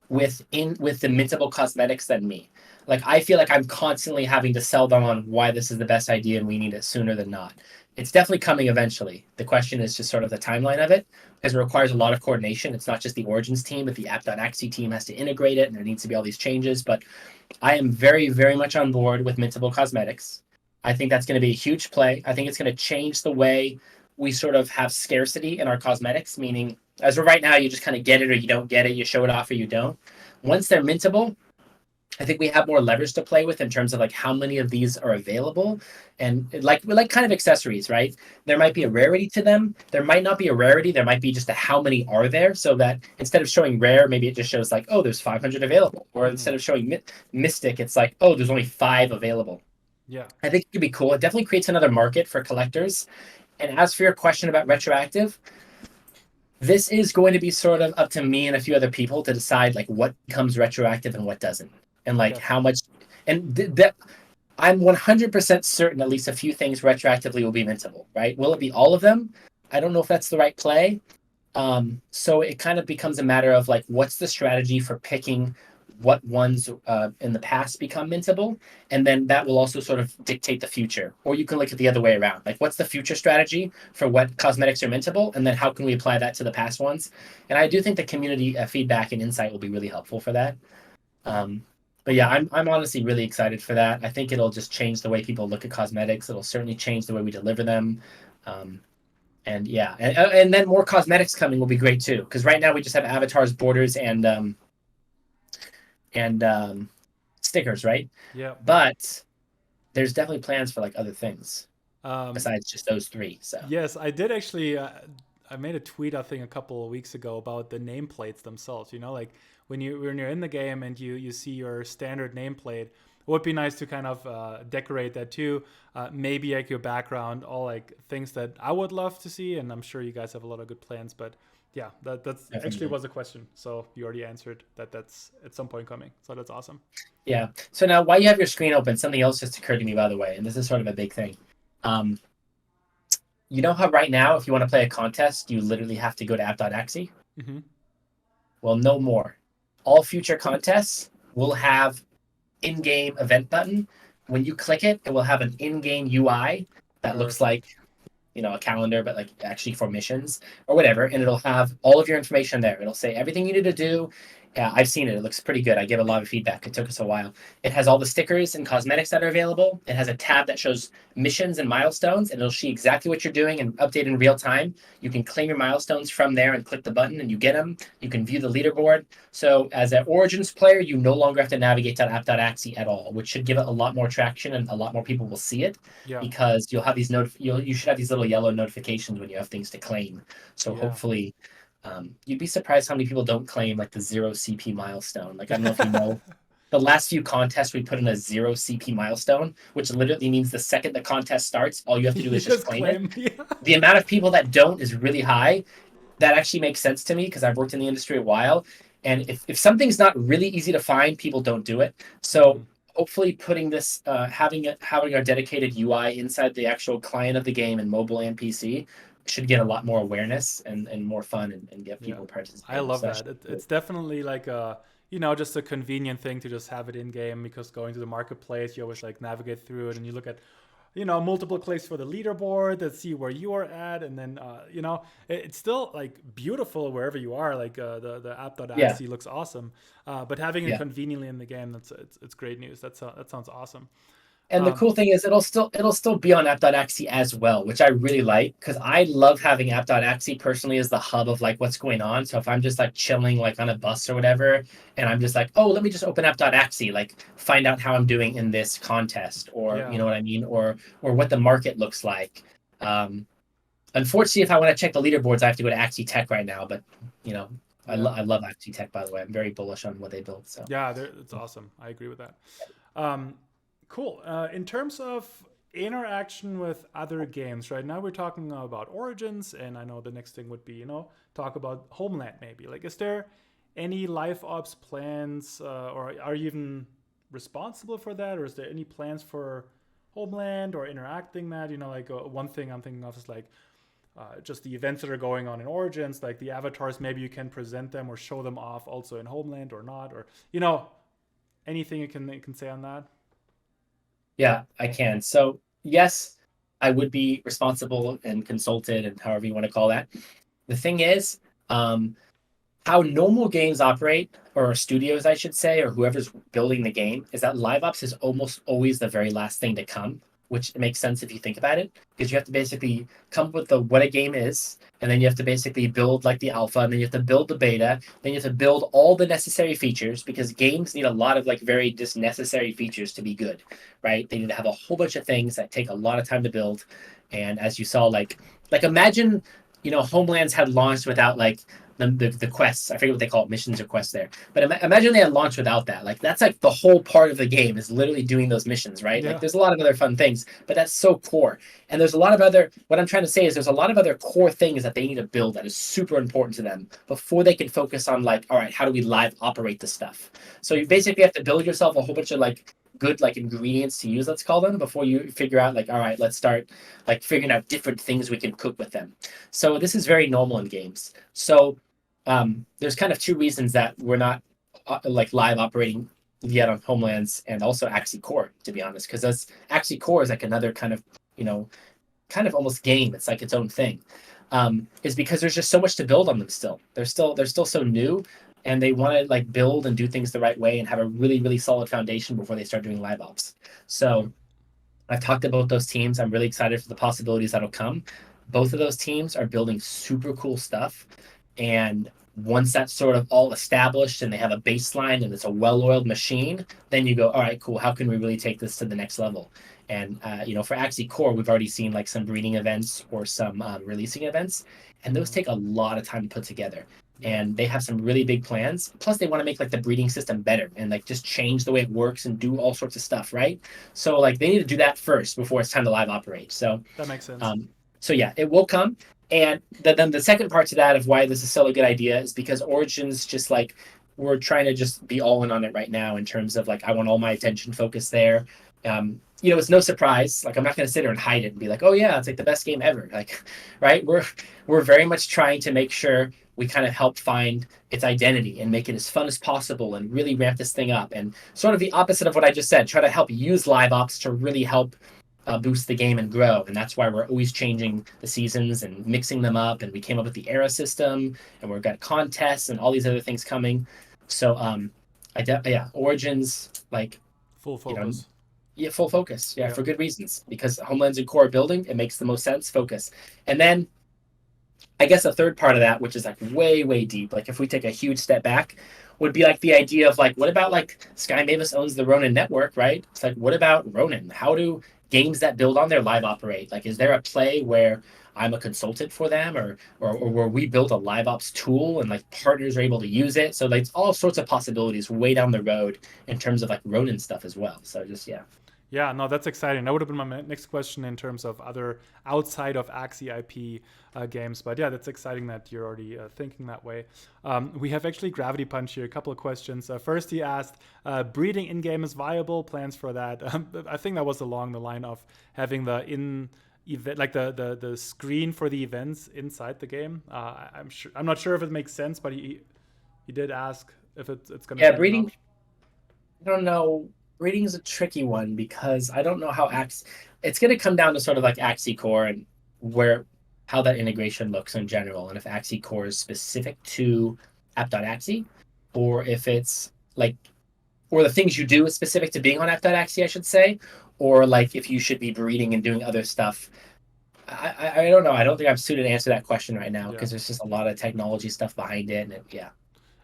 S2: with the Mintable Cosmetics than me. Like I feel like I'm constantly having to sell them on why this is the best idea and we need it sooner than not. It's definitely coming eventually. The question is just sort of the timeline of it, because it requires a lot of coordination. It's not just the Origins team, but the app.axie team has to integrate it, and there needs to be all these changes. But I am very, very much on board with Mintable Cosmetics. I think that's going to be a huge play. I think it's going to change the way we sort of have scarcity in our cosmetics, meaning as of right now, you just kind of get it or you don't get it, you show it off or you don't. Once they're mintable, I think we have more leverage to play with in terms of like how many of these are available, and like kind of accessories, right? There might be a rarity to them. There might not be a rarity. There might be just a how many are there, so that instead of showing rare, maybe it just shows like, oh, there's 500 available, or
S1: Mm-hmm.
S2: instead of showing mystic, it's like, oh, there's only 5 available.
S1: Yeah.
S2: I think it could be cool. It definitely creates another market for collectors. And as for your question about retroactive, this is going to be sort of up to me and a few other people to decide like what becomes retroactive and what doesn't, and like
S1: Okay.
S2: how much. And that I'm 100% certain at least a few things retroactively will be mintable, right? Will it be all of them? I don't know if that's the right play. So it kind of becomes a matter of like, what's the strategy for picking what ones in the past become mintable, and then that will also sort of dictate the future. Or you can look at the other way around, like what's the future strategy for what cosmetics are mintable, and then how can we apply that to the past ones? And I do think the community feedback and insight will be really helpful for that. Um, but yeah, I'm honestly really excited for that. I think it'll just change the way people look at cosmetics. It'll certainly change the way we deliver them. Um, and yeah, and then more cosmetics coming will be great too. Because right now we just have avatars, borders, and stickers, right?
S1: Yeah.
S2: But there's definitely plans for like other things
S1: Um,
S2: besides just those three. So
S1: yes, I did actually. I made a tweet I think a couple of weeks ago about the nameplates themselves. You know, like when you're in the game and you see your standard nameplate, it would be nice to kind of decorate that too. Maybe like your background, all like things that I would love to see, and I'm sure you guys have a lot of good plans. But yeah, that's actually
S2: definitely.
S1: was a question. So you already answered that. That's at some point coming. So that's awesome.
S2: Yeah. So now, while you have your screen open, something else just occurred to me, by the way, and this is sort of a big thing. Um, you know how right now, if you want to play a contest, you literally have to go to app.axe?
S1: Hmm.
S2: Well, no more. All future contests will have in-game event button. When you click it, it will have an in-game UI that looks
S1: Perfect.
S2: like a calendar, but like actually for missions or whatever. And it'll have all of your information there. It'll say everything you need to do. Yeah, I've seen it. It looks pretty good. I gave a lot of feedback. It took us a while. It has all the stickers and cosmetics that are available. It has a tab that shows missions and milestones, and it'll see exactly what you're doing and update in real time. You can claim your milestones from there and click the button, and you get them. You can view the leaderboard. So as an Origins player, you no longer have to navigate to app.axe at all, which should give it a lot more traction and a lot more people will see it
S1: Yeah.
S2: because you'll have these you should have these little yellow notifications when you have things to claim. So
S1: Yeah.
S2: hopefully, you'd be surprised how many people don't claim like the 0 CP milestone. Like I don't know if you know, the last few contests we put in a 0 CP milestone, which literally means the second the contest starts, all you have to do
S1: You
S2: is just
S1: just
S2: claim it.
S1: claim. Yeah.
S2: The amount of people that don't is really high. That actually makes sense to me because I've worked in the industry a while. And if something's not really easy to find, people don't do it. So
S1: Hmm.
S2: hopefully putting this having our dedicated UI inside the actual client of the game in mobile and PC should get a lot more awareness and more fun and get
S1: Yeah,
S2: people
S1: I
S2: participating.
S1: love
S2: So that
S1: that.
S2: should be
S1: It's definitely like a just a convenient thing to just have it in game because going to the marketplace, you always like navigate through it and you look at multiple clicks for the leaderboard to see where you are at, and then it's still like beautiful wherever you are. Like the
S2: yeah,
S1: app.axe looks awesome, but having it
S2: yeah.
S1: conveniently in the game, it's great news. That sounds awesome.
S2: And the
S1: Um,
S2: cool thing is it'll still be on app.axe as well, which I really like because I love having app.axe personally as the hub of like what's going on. So if I'm just like chilling like on a bus or whatever, and I'm just like, oh, let me just open app.axe, like find out how I'm doing in this contest, or you
S1: yeah,
S2: know what I mean, or what the market looks like. Um, Unfortunately, if I want to check the leaderboards, I have to go to Axe Tech right now. But you know,
S1: yeah,
S2: I love Axe Tech, by the way. I'm very bullish on what they built. So
S1: yeah. It's awesome. I agree with that. Um, cool. In terms of interaction with other games, right now we're talking about Origins, and I know the next thing would be, talk about Homeland maybe. Like, is there any live ops plans, or are you even responsible for that, or is there any plans for Homeland or interacting that? Like one thing I'm thinking of is like just the events that are going on in Origins, like the avatars. Maybe you can present them or show them off also in Homeland or not, or anything you can say on that.
S2: yeah, I can. So yes, I would be responsible and consulted and however you want to call that. The thing is, um, how normal games operate, or studios, I should say, or whoever's building the game, is that live ops is almost always the very last thing to come, which makes sense if you think about it, because you have to basically come up with the what a game is, and then you have to basically build like the alpha, and then you have to build the beta, then you have to build all the necessary features, because games need a lot of like very just necessary features to be good, right? They need to have a whole bunch of things that take a lot of time to build, and as you saw, like imagine Homelands had launched without like the quests. I forget what they call it, missions or quests there. But imagine they had launched without that. Like that's like the whole part of the game is literally doing those missions, right? Like
S1: Yeah.
S2: there's a lot of other fun things, but that's so core. And there's a lot of other. What I'm trying to say is there's a lot of other core things that they need to build that is super important to them before they can focus on like, all right, how do we live operate this stuff? So you
S1: Hmm.
S2: basically have to build yourself a whole bunch of like good like ingredients to use, let's call them, before you figure out like, all right, let's start like figuring out different things we can cook with them. So this is very normal in games. So there's kind of two reasons that we're not like live operating yet on Homelands and also Axie Core, to be honest, because that's Axie Core is like another kind of, you know, kind of almost game. It's like its own thing. Is because there's just so much to build on them still. They're still so new, and they want to like build and do things the right way and have a really really solid foundation before they start doing live ops.
S1: Yeah.
S2: So I've talked about those teams. I'm really excited for the possibilities that'll come. Both of those teams are building super cool stuff. And once that's sort of all established and they have a baseline and it's a well-oiled machine, then you go, all right, cool. How can we really take this to the next level? And for Axie Core, we've already seen like some breeding events or some releasing events, and those
S1: Mhm.
S2: take a lot of time to put together.
S1: Yeah.
S2: And they have some really big plans. Plus, they want to make like the breeding system better and like just change the way it works and do all sorts of stuff, right? So like they need to do that first before it's time to live operate. So
S1: That makes sense.
S2: um, so yeah, it will come. And then the second part to that of why this is still a good idea is because Origins just like we're trying to just be all in on it right now in terms of like I want all my attention focused there. It's no surprise. Like I'm not going to sit here and hide it and be like, oh yeah, it's like the best game ever. Like, right? We're very much trying to make sure we kind of help find its identity and make it as fun as possible and really ramp this thing up. And sort of the opposite of what I just said, try to help use live ops to really help boost the game and grow. And that's why we're always changing the seasons and mixing them up. And we came up with the era system, and we've got contests and all these other things coming. So, yeah, Origins, like,
S1: Full
S2: you know,
S1: focus.
S2: yeah, full focus. Yeah,
S1: Yeah.
S2: for good reasons. Because Homeland's and core building, it makes the most sense. Focus. And then I guess a third part of that, which is like way, way deep, like if we take a huge step back, would be like the idea of like, what about like Sky Mavis owns the Ronin network, right? It's like, what about Ronin? How do games that build on their live operate? Like, is there a play where I'm a consultant for them, or where we build a live ops tool and like partners are able to use it? So like all sorts of possibilities way down the road in terms of like Ronin stuff as well. So just yeah.
S1: Yeah, no, that's exciting. That would have been my next question in terms of other outside of Axie IP games. But yeah, that's exciting that you're already thinking that way. We have actually Gravity Punch here. A couple of questions. First, he asked, breeding in game is viable. Plans for that? I think that was along the line of having the in event, like the screen for the events inside the game. I'm not sure if it makes sense, but he did ask if it's going to
S2: Yeah,
S1: be an
S2: breeding
S1: option.
S2: I don't know. Rating is a tricky one because I don't know how Ax. It's going to come down to sort of like Axie Core and where how that integration looks in general, and if Axie Core is specific to app.axie, or if it's like or the things you do is specific to being on app.axie, I should say, or like if you should be breeding and doing other stuff. I don't know. I don't think I'm suited to answer that question right now
S1: Yeah.
S2: because there's just a lot of technology stuff behind it, and yeah.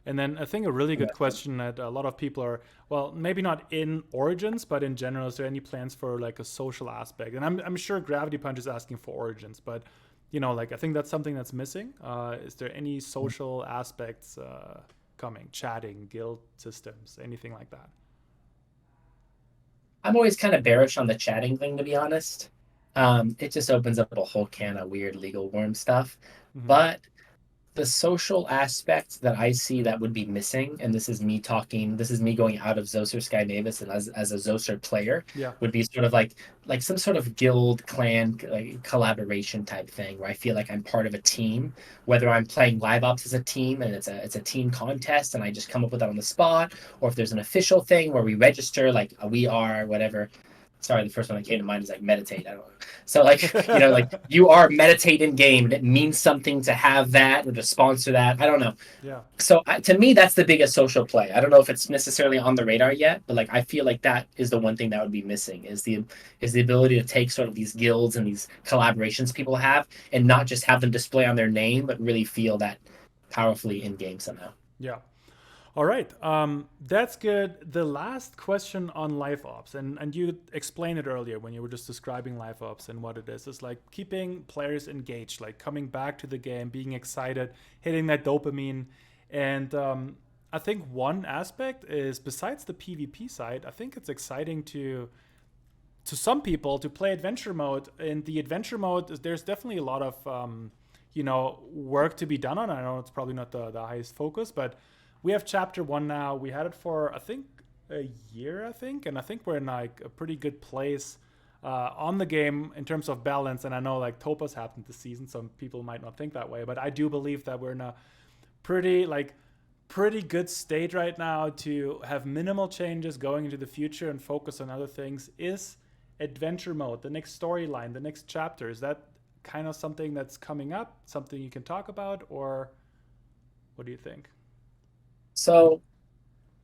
S1: And then I think a really good question that a lot of people are, well, maybe not in Origins, but in general, is there any plans for like a social aspect? And I'm sure Gravity Punch is asking for Origins, but like I think that's something that's missing. Is there any social aspects coming? Chatting, guild systems, anything like that?
S2: I'm always kind of bearish on the chatting thing, to be honest. It just opens up a whole can of weird legal worm stuff.
S1: Hmm.
S2: But the social aspect that I see that would be missing, and this is me going out of Zoser Sky Mavis and as a Zoser player,
S1: Yeah.
S2: would be sort of like some sort of guild clan like collaboration type thing where I feel like I'm part of a team, whether I'm playing live ops as a team and it's a team contest and I just come up with that on the spot, or if there's an official thing where we register like we are whatever. Sorry, the first one that came to mind is like meditate. I don't know. So like like you are meditate in game and it means something to have that or to sponsor that. I don't know.
S1: Yeah.
S2: So to me, that's the biggest social play. I don't know if it's necessarily on the radar yet, but like I feel like that is the one thing that would be missing is the ability to take sort of these guilds and these collaborations people have and not just have them display on their name, but really feel that powerfully in game somehow.
S1: Yeah. All right, that's good. The last question on live ops, and you explained it earlier when you were just describing live ops and what it is like keeping players engaged, like coming back to the game, being excited, hitting that dopamine. And I think one aspect is besides the PvP side, I think it's exciting to some people to play adventure mode. In the adventure mode, there's definitely a lot of work to be done on. I know it's probably not the highest focus, but we have chapter 1 now. We had it for I think a year, I think, and I think we're in like a pretty good place on the game in terms of balance. And I know like Topaz happened this season, some people might not think that way, but I do believe that we're in a pretty like pretty good state right now to have minimal changes going into the future and focus on other things. Is adventure mode, the next storyline, the next chapter, is that kind of something that's coming up, something you can talk about, or what do you think?
S2: So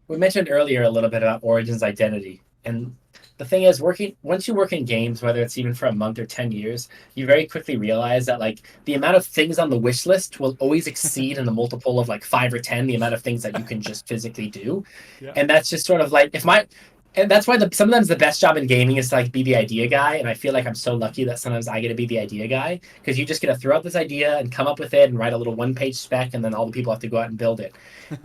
S2: we mentioned earlier a little bit about Origin's identity. And the thing is, working once you work in games, whether it's even for a month or 10 years, you very quickly realize that like the amount of things on the wish list will always exceed in a multiple of like 5 or 10 the amount of things that you can just physically do.
S1: Yeah.
S2: And that's just sort of like if my and that's why sometimes the best job in gaming is to like be the idea guy. And I feel like I'm so lucky that sometimes I get to be the idea guy because you just get to throw out this idea and come up with it and write a little 1 page spec, and then all the people have to go out and build it.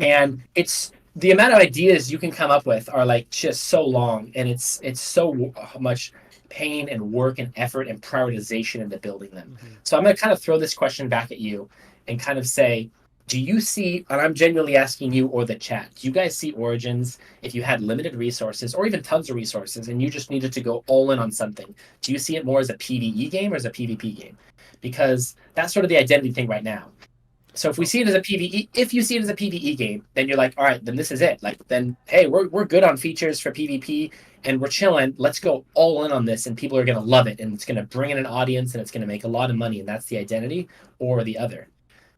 S2: And it's the amount of ideas you can come up with are like just so long, and it's so much pain and work and effort and prioritization into building them.
S1: Mm-hmm.
S2: So I'm going to kind of throw this question back at you and kind of say, do you see, and I'm genuinely asking you or the chat, do you guys see Origins if you had limited resources or even tons of resources and you just needed to go all in on something? Do you see it more as a PvE game or as a PvP game? Because that's sort of the identity thing right now. So if we see it as a PvE, if you see it as a PvE game, then you're like, all right, then this is it. Like, then, hey, we're good on features for PvP and we're chilling. Let's go all in on this, and people are going to love it, and it's going to bring in an audience, and it's going to make a lot of money, and that's the identity, or the other.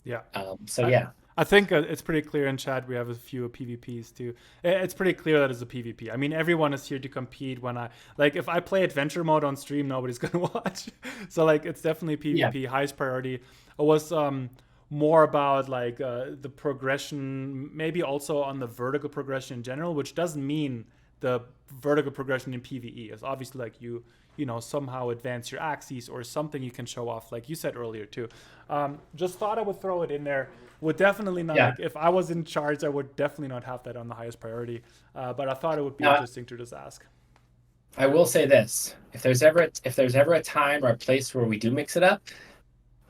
S1: Yeah.
S2: So yeah.
S1: I think it's pretty clear in chat. We have a few PvPs too. It's pretty clear that it's a PvP. I mean, everyone is here to compete. When I like, if I play adventure mode on stream, nobody's gonna watch. So like, it's definitely PvP. Yeah. Highest priority. It was more about like the progression, maybe also on the vertical progression in general, which doesn't mean the vertical progression in PvE. It's obviously like you know, somehow advance your axes or something you can show off, like you said earlier too. Just thought I would throw it in there. Would definitely not, like, if I was in charge, I would definitely not have that on the highest priority. But I thought it would be interesting to just ask.
S2: I will say this: if there's ever a time or a place where we do mix it up,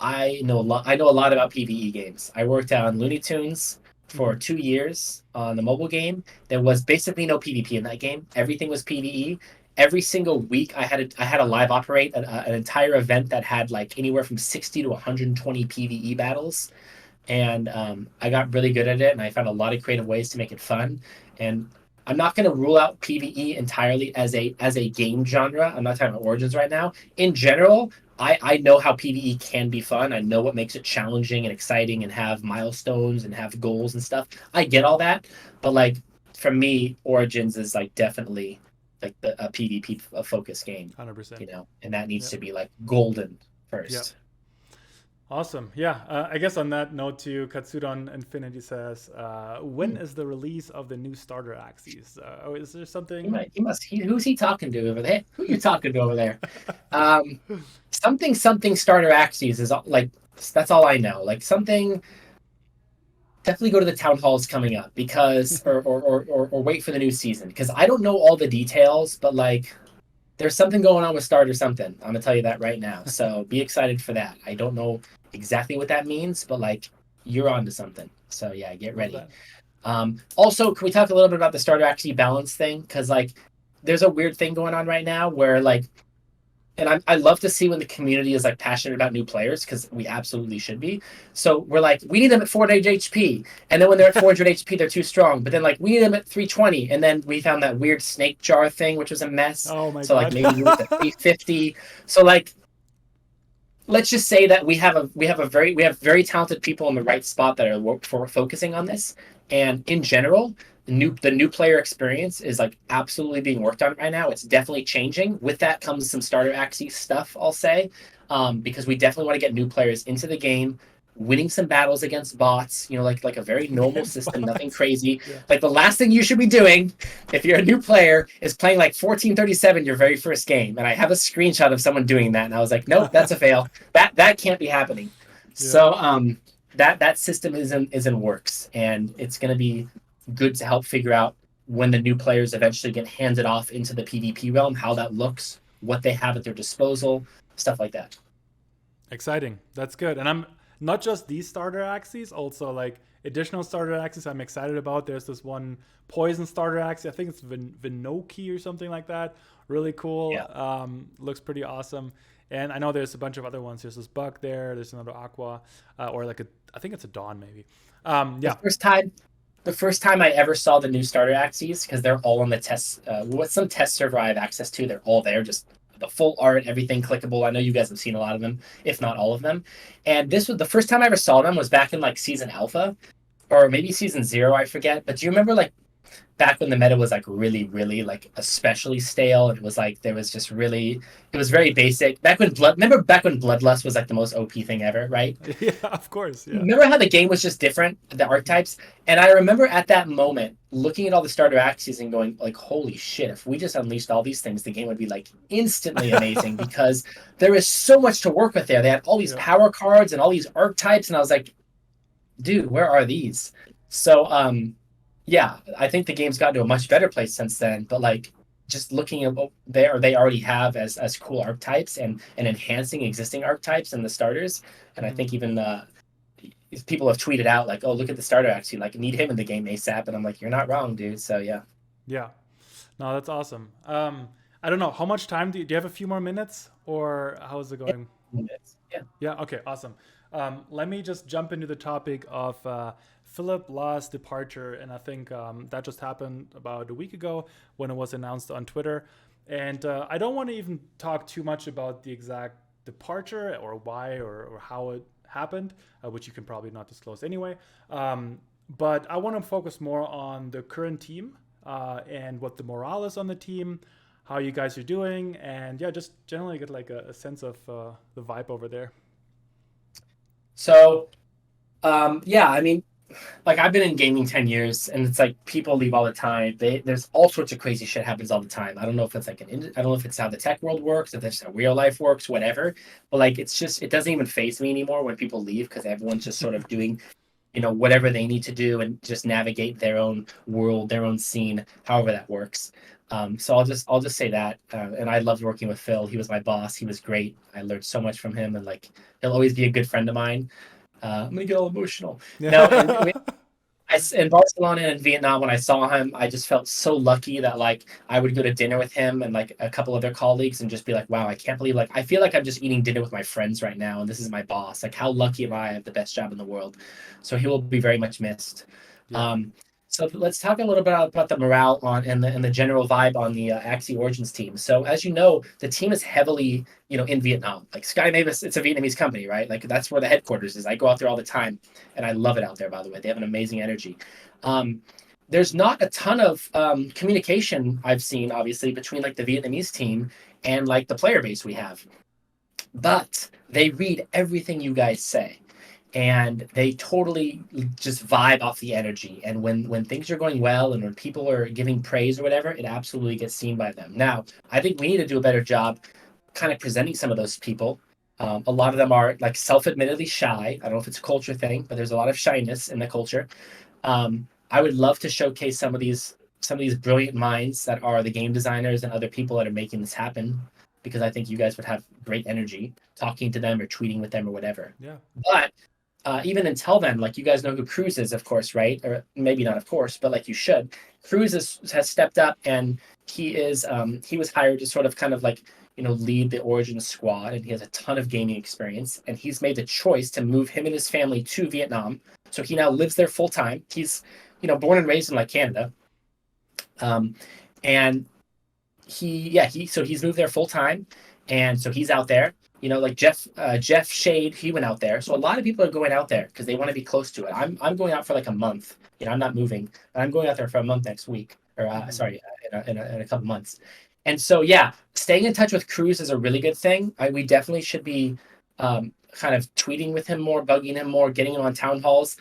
S2: I know a lot about PvE games. I worked on Looney Tunes for 2 years on the mobile game. There was basically no PvP in that game. Everything was PvE. Every single week, I had a live operate an entire event that had like anywhere from 60 to 120 PvE battles, and I got really good at it, and I found a lot of creative ways to make it fun. And I'm not going to rule out PvE entirely as a game genre. I'm not talking about Origins right now. In general, I know how PvE can be fun. I know what makes it challenging and exciting and have milestones and have goals and stuff. I get all that, but like for me, Origins is like definitely like a PvP focused game.
S1: 100%.
S2: You know, and that needs to be like golden first.
S1: Yep. Awesome. Yeah. I guess on that note too, Katsudan Infinity says, when is the release of the new starter axes? Is there something?
S2: Who's he talking to over there? Who are you talking to over there? Something starter axes is like, that's all I know. Like something, definitely go to the town halls coming up because, or wait for the new season. Because I don't know all the details, but like, there's something going on with starter something. I'm gonna tell you that right now. So be excited for that. I don't know exactly what that means, but like you're onto something. So yeah, get ready. Also, can we talk a little bit about the starter actually balance thing? Because like there's a weird thing going on right now where like, and I love to see when the community is like passionate about new players, because we absolutely should be. So we're like, we need them at 400 HP, and then when they're at 400 HP, they're too strong. But then like we need them at 320, and then we found that weird snake jar thing, which was a mess.
S1: Oh my god!
S2: So like maybe we need the 350. So like, let's just say that we have very talented people in the right spot that are focusing on this, and in general, the new player experience is like absolutely being worked on right now. It's definitely changing. With that comes some starter axis stuff, I'll say, because we definitely want to get new players into the game, winning some battles against bots. You know, like a very normal system, nothing crazy. Yeah. Like the last thing you should be doing if you're a new player is playing like 1437 your very first game. And I have a screenshot of someone doing that, and I was like, nope, that's a fail. That can't be happening. Yeah. So that system is in works, and it's going to be good to help figure out when the new players eventually get handed off into the PvP realm, how that looks, what they have at their disposal, stuff like that.
S1: Exciting. That's good. And not just these starter axes, also like additional starter axes I'm excited about. There's this one poison starter axe. I think it's Vinoki or something like that. Really cool.
S2: Yeah.
S1: Looks pretty awesome. And I know there's a bunch of other ones. There's this bug there. There's another aqua, or like a, I think it's a dawn maybe.
S2: The
S1: Yeah.
S2: first time the first time I ever saw the new starter axes, because they're all on the test, what some test server I have access to, they're all there, just the full art, everything clickable. I know you guys have seen a lot of them, if not all of them. And this was the first time I ever saw them was back in like season alpha or maybe season zero, I forget. But do you remember like back when the meta was like really, really like especially stale? And it was like there was just really it was very basic. Back when Bloodlust was like the most OP thing ever, right?
S1: Yeah, of course. Yeah.
S2: Remember how the game was just different, the archetypes? And I remember at that moment looking at all the starter axes and going like, holy shit, if we just unleashed all these things, the game would be like instantly amazing because there is so much to work with there. They had all these
S1: Yeah.
S2: power cards and all these archetypes, and I was like, dude, where are these? So yeah, I think the game's gotten to a much better place since then, but like just looking at what they already have as cool archetypes and enhancing existing archetypes and the starters. And I
S1: Mhm.
S2: think even people have tweeted out like, "Oh, look at the starter actually like need him in the game ASAP," and I'm like, "You're not wrong, dude." So yeah,
S1: Yeah. No, that's awesome. I don't know how much time do you have a few more minutes or how is it
S2: yeah,
S1: going?
S2: yeah.
S1: Yeah. Okay. Awesome. Let me just jump into the topic of Philip Law's departure, and I think that just happened about a week ago when it was announced on Twitter. And I don't want to even talk too much about the exact departure or why or how it happened, which you can probably not disclose anyway. But I want to focus more on the current team and what the morale is on the team, how you guys are doing, and yeah, just generally get like a sense of the vibe over there.
S2: So yeah, I mean, like I've been in gaming 10 years, and it's like people leave all the time. There's all sorts of crazy shit happens all the time. I don't know if it's like I don't know if it's how the tech world works, if it's how real life works, whatever. But like it's just it doesn't even faze me anymore when people leave because everyone's just sort of doing whatever they need to do and just navigate their own world, their own scene, however that works. So I'll just say that. And I loved working with Phil. He was my boss. He was great. I learned so much from him, and like he'll always be a good friend of mine. I'm gonna get all emotional. No, and
S1: Yeah.
S2: in Barcelona and Vietnam, when I saw him, I just felt so lucky that like I would go to dinner with him and like a couple other colleagues and just be like, wow, I can't believe like I feel like I'm just eating dinner with my friends right now, and this is my boss. Like, how lucky am I? I have the best job in the world. So he will be very much missed.
S1: Yeah.
S2: Um, so let's talk a little bit about the morale on and the general vibe on the Axie Origins team. So as you know, the team is heavily in Vietnam. Like Sky Mavis, it's a Vietnamese company, right? Like that's where the headquarters is. I go out there all the time, and I love it out there. By the way, they have an amazing energy. Um, there's not a ton of communication I've seen, obviously, between like the Vietnamese team and like the player base we have, but they read everything you guys say and they totally just vibe off the energy. And when things are going well and when people are giving praise or whatever, it absolutely gets seen by them. Now I think we need to do a better job kind of presenting some of those people. A lot of them are like self-admittedly shy. I don't know if it's a culture thing, but there's a lot of shyness in the culture. I would love to showcase some of these brilliant minds that are the game designers and other people that are making this happen, because I think you guys would have great energy talking to them or tweeting with them or whatever.
S1: Yeah.
S2: But even until then, like you guys know who Cruz is, of course, right? Or maybe not, of course, but like you should. Cruz has stepped up, and he was hired to sort of kind of like lead the Origin squad, and he has a ton of gaming experience, and he's made the choice to move him and his family to Vietnam. So he now lives there full time. He's born and raised in like Canada, um, and so he's moved there full time, and so he's out there. Like Jeff Shade, he went out there. So a lot of people are going out there because they want to be close to it. I'm going out for like a month. I'm not moving, but I'm going out there for a month next week, or
S1: Hmm.
S2: sorry, in a couple months. And so yeah, staying in touch with Cruz is a really good thing. We definitely should be kind of tweeting with him more, bugging him more, getting him on town halls,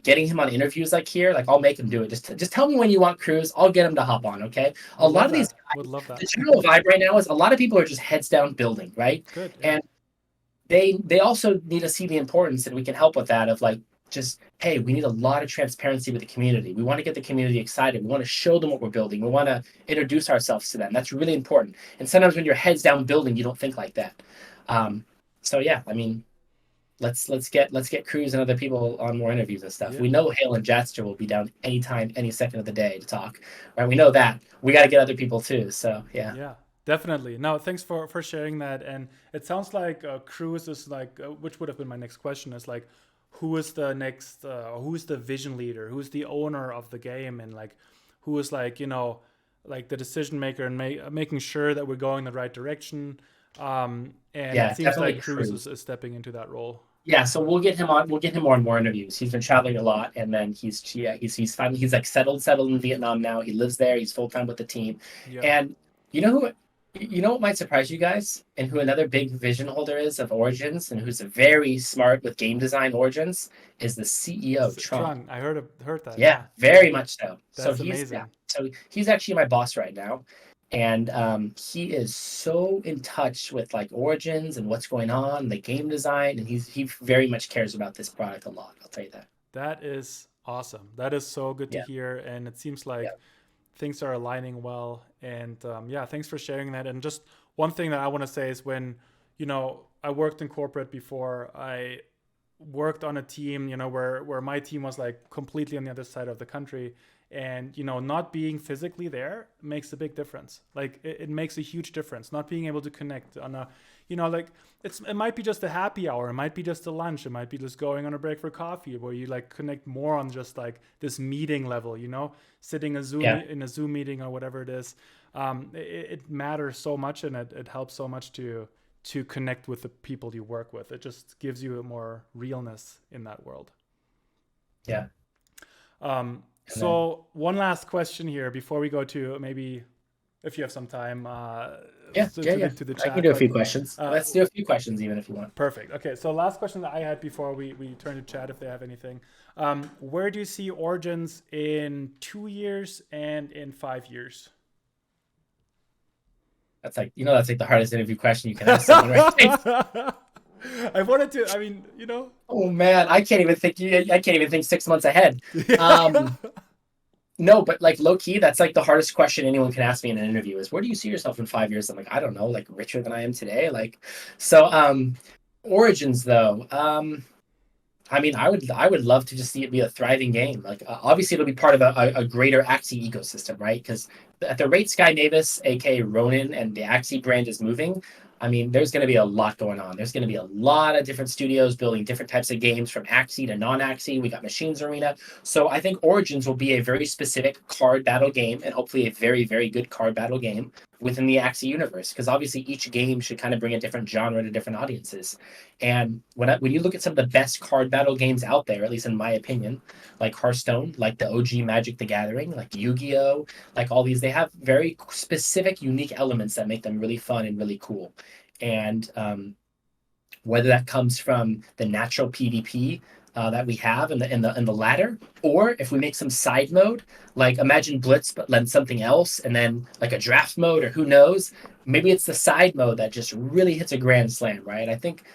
S2: getting him on interviews like here. Like I'll make him do it. Just tell me when you want Cruz. I'll get him to hop on. Okay. A
S1: Would
S2: lot
S1: love
S2: of these
S1: that. Would love
S2: the
S1: that.
S2: general vibe right now is a lot of people are just heads down building, right?
S1: Good. Yeah.
S2: And they also need to see the importance, and we can help with that of like just hey, we need a lot of transparency with the community. We want to get the community excited. We want to show them what we're building. We want to introduce ourselves to them. That's really important. And sometimes when you're heads down building, you don't think like that. Um, so yeah, I mean, let's get Cruz and other people on more interviews and stuff.
S1: Yeah.
S2: We know Hale and Jatster will be down anytime, any second of the day to talk. Right? We know that. We got to get other people too. So yeah.
S1: Yeah, definitely. No, thanks for sharing that. And it sounds like Cruz is like, which would have been my next question, is like, who is the next, who's the vision leader, who's the owner of the game, and like, who is like, like the decision maker and making sure that we're going in the right direction. And it
S2: Yeah,
S1: seems
S2: definitely
S1: like Cruz
S2: Cruz.
S1: is stepping into that role.
S2: Yeah, so we'll get him on. We'll get him on more interviews. He's been traveling a lot, and then he's finally he's like settled in Vietnam now. He lives there. He's full time with the team,
S1: Yeah.
S2: and you know who, you know what might surprise you guys, and who another big vision holder is of Origins, and who's very smart with game design Origins is the CEO Trump.
S1: Trung, I heard that.
S2: Yeah,
S1: Yeah,
S2: very much so. So
S1: that's
S2: he's yeah.
S1: amazing.
S2: So he's actually my boss right now, and he is so in touch with like Origins and what's going on, the game design, and he very much cares about this product a lot. I'll tell you that.
S1: That is awesome. That is so good to
S2: Yeah,
S1: hear. And it seems
S2: yeah,
S1: like things are aligning well. And yeah, thanks for sharing that. And just one thing that I want to say is when, I worked in corporate before, I worked on a team, where my team was like completely on the other side of the country. And, not being physically there makes a big difference. Like it makes a huge difference. Not being able to connect on a, like it might be just a happy hour. It might be just a lunch. It might be just going on a break for coffee where you like connect more on just like this meeting level, sitting
S2: yeah,
S1: in a Zoom meeting or whatever it is. It matters so much, and it helps so much to connect with the people you work with. It just gives you a more realness in that world.
S2: yeah. And then
S1: So one last question here before we go to maybe, if you have some time,
S2: yeah, yeah, yeah.
S1: to the
S2: I can
S1: chat.
S2: do a
S1: But
S2: few questions.
S1: uh,
S2: Let's do a few questions even if you want.
S1: perfect. Okay, so last question that I had before we turn to chat, if they have anything. Where do you see Origins in 2 years and in 5 years?
S2: That's like that's like the hardest interview question you can ask someone, right?
S1: I wanted to. I mean,
S2: Oh man, I can't even think. I can't even think 6 months ahead.
S1: yeah.
S2: No, but like low key, that's like the hardest question anyone can ask me in an interview is where do you see yourself in 5 years? I'm like, I don't know, like richer than I am today. Like, so Origins though. I mean, I would love to just see it be a thriving game. Like, obviously, it'll be part of a greater Axie ecosystem, right? Because at the rate Sky Mavis, aka Ronin, and the Axie brand is moving, I mean, there's going to be a lot going on. There's going to be a lot of different studios building different types of games from Axie to non-Axie. We got Machines Arena, so I think Origins will be a very specific card battle game, and hopefully a very, very good card battle game within the Axie universe. Because obviously, each game should kind of bring a different genre to different audiences. And when you look at some of the best card battle games out there, at least in my opinion, like Hearthstone, like the OG Magic the Gathering, like Yu-Gi-Oh, like all these, they have very specific, unique elements that make them really fun and really cool. And whether that comes from the natural PvP that we have in the ladder, or if we make some side mode, like imagine Blitz but then something else, and then like a draft mode, or who knows, maybe it's the side mode that just really hits a grand slam, right? I think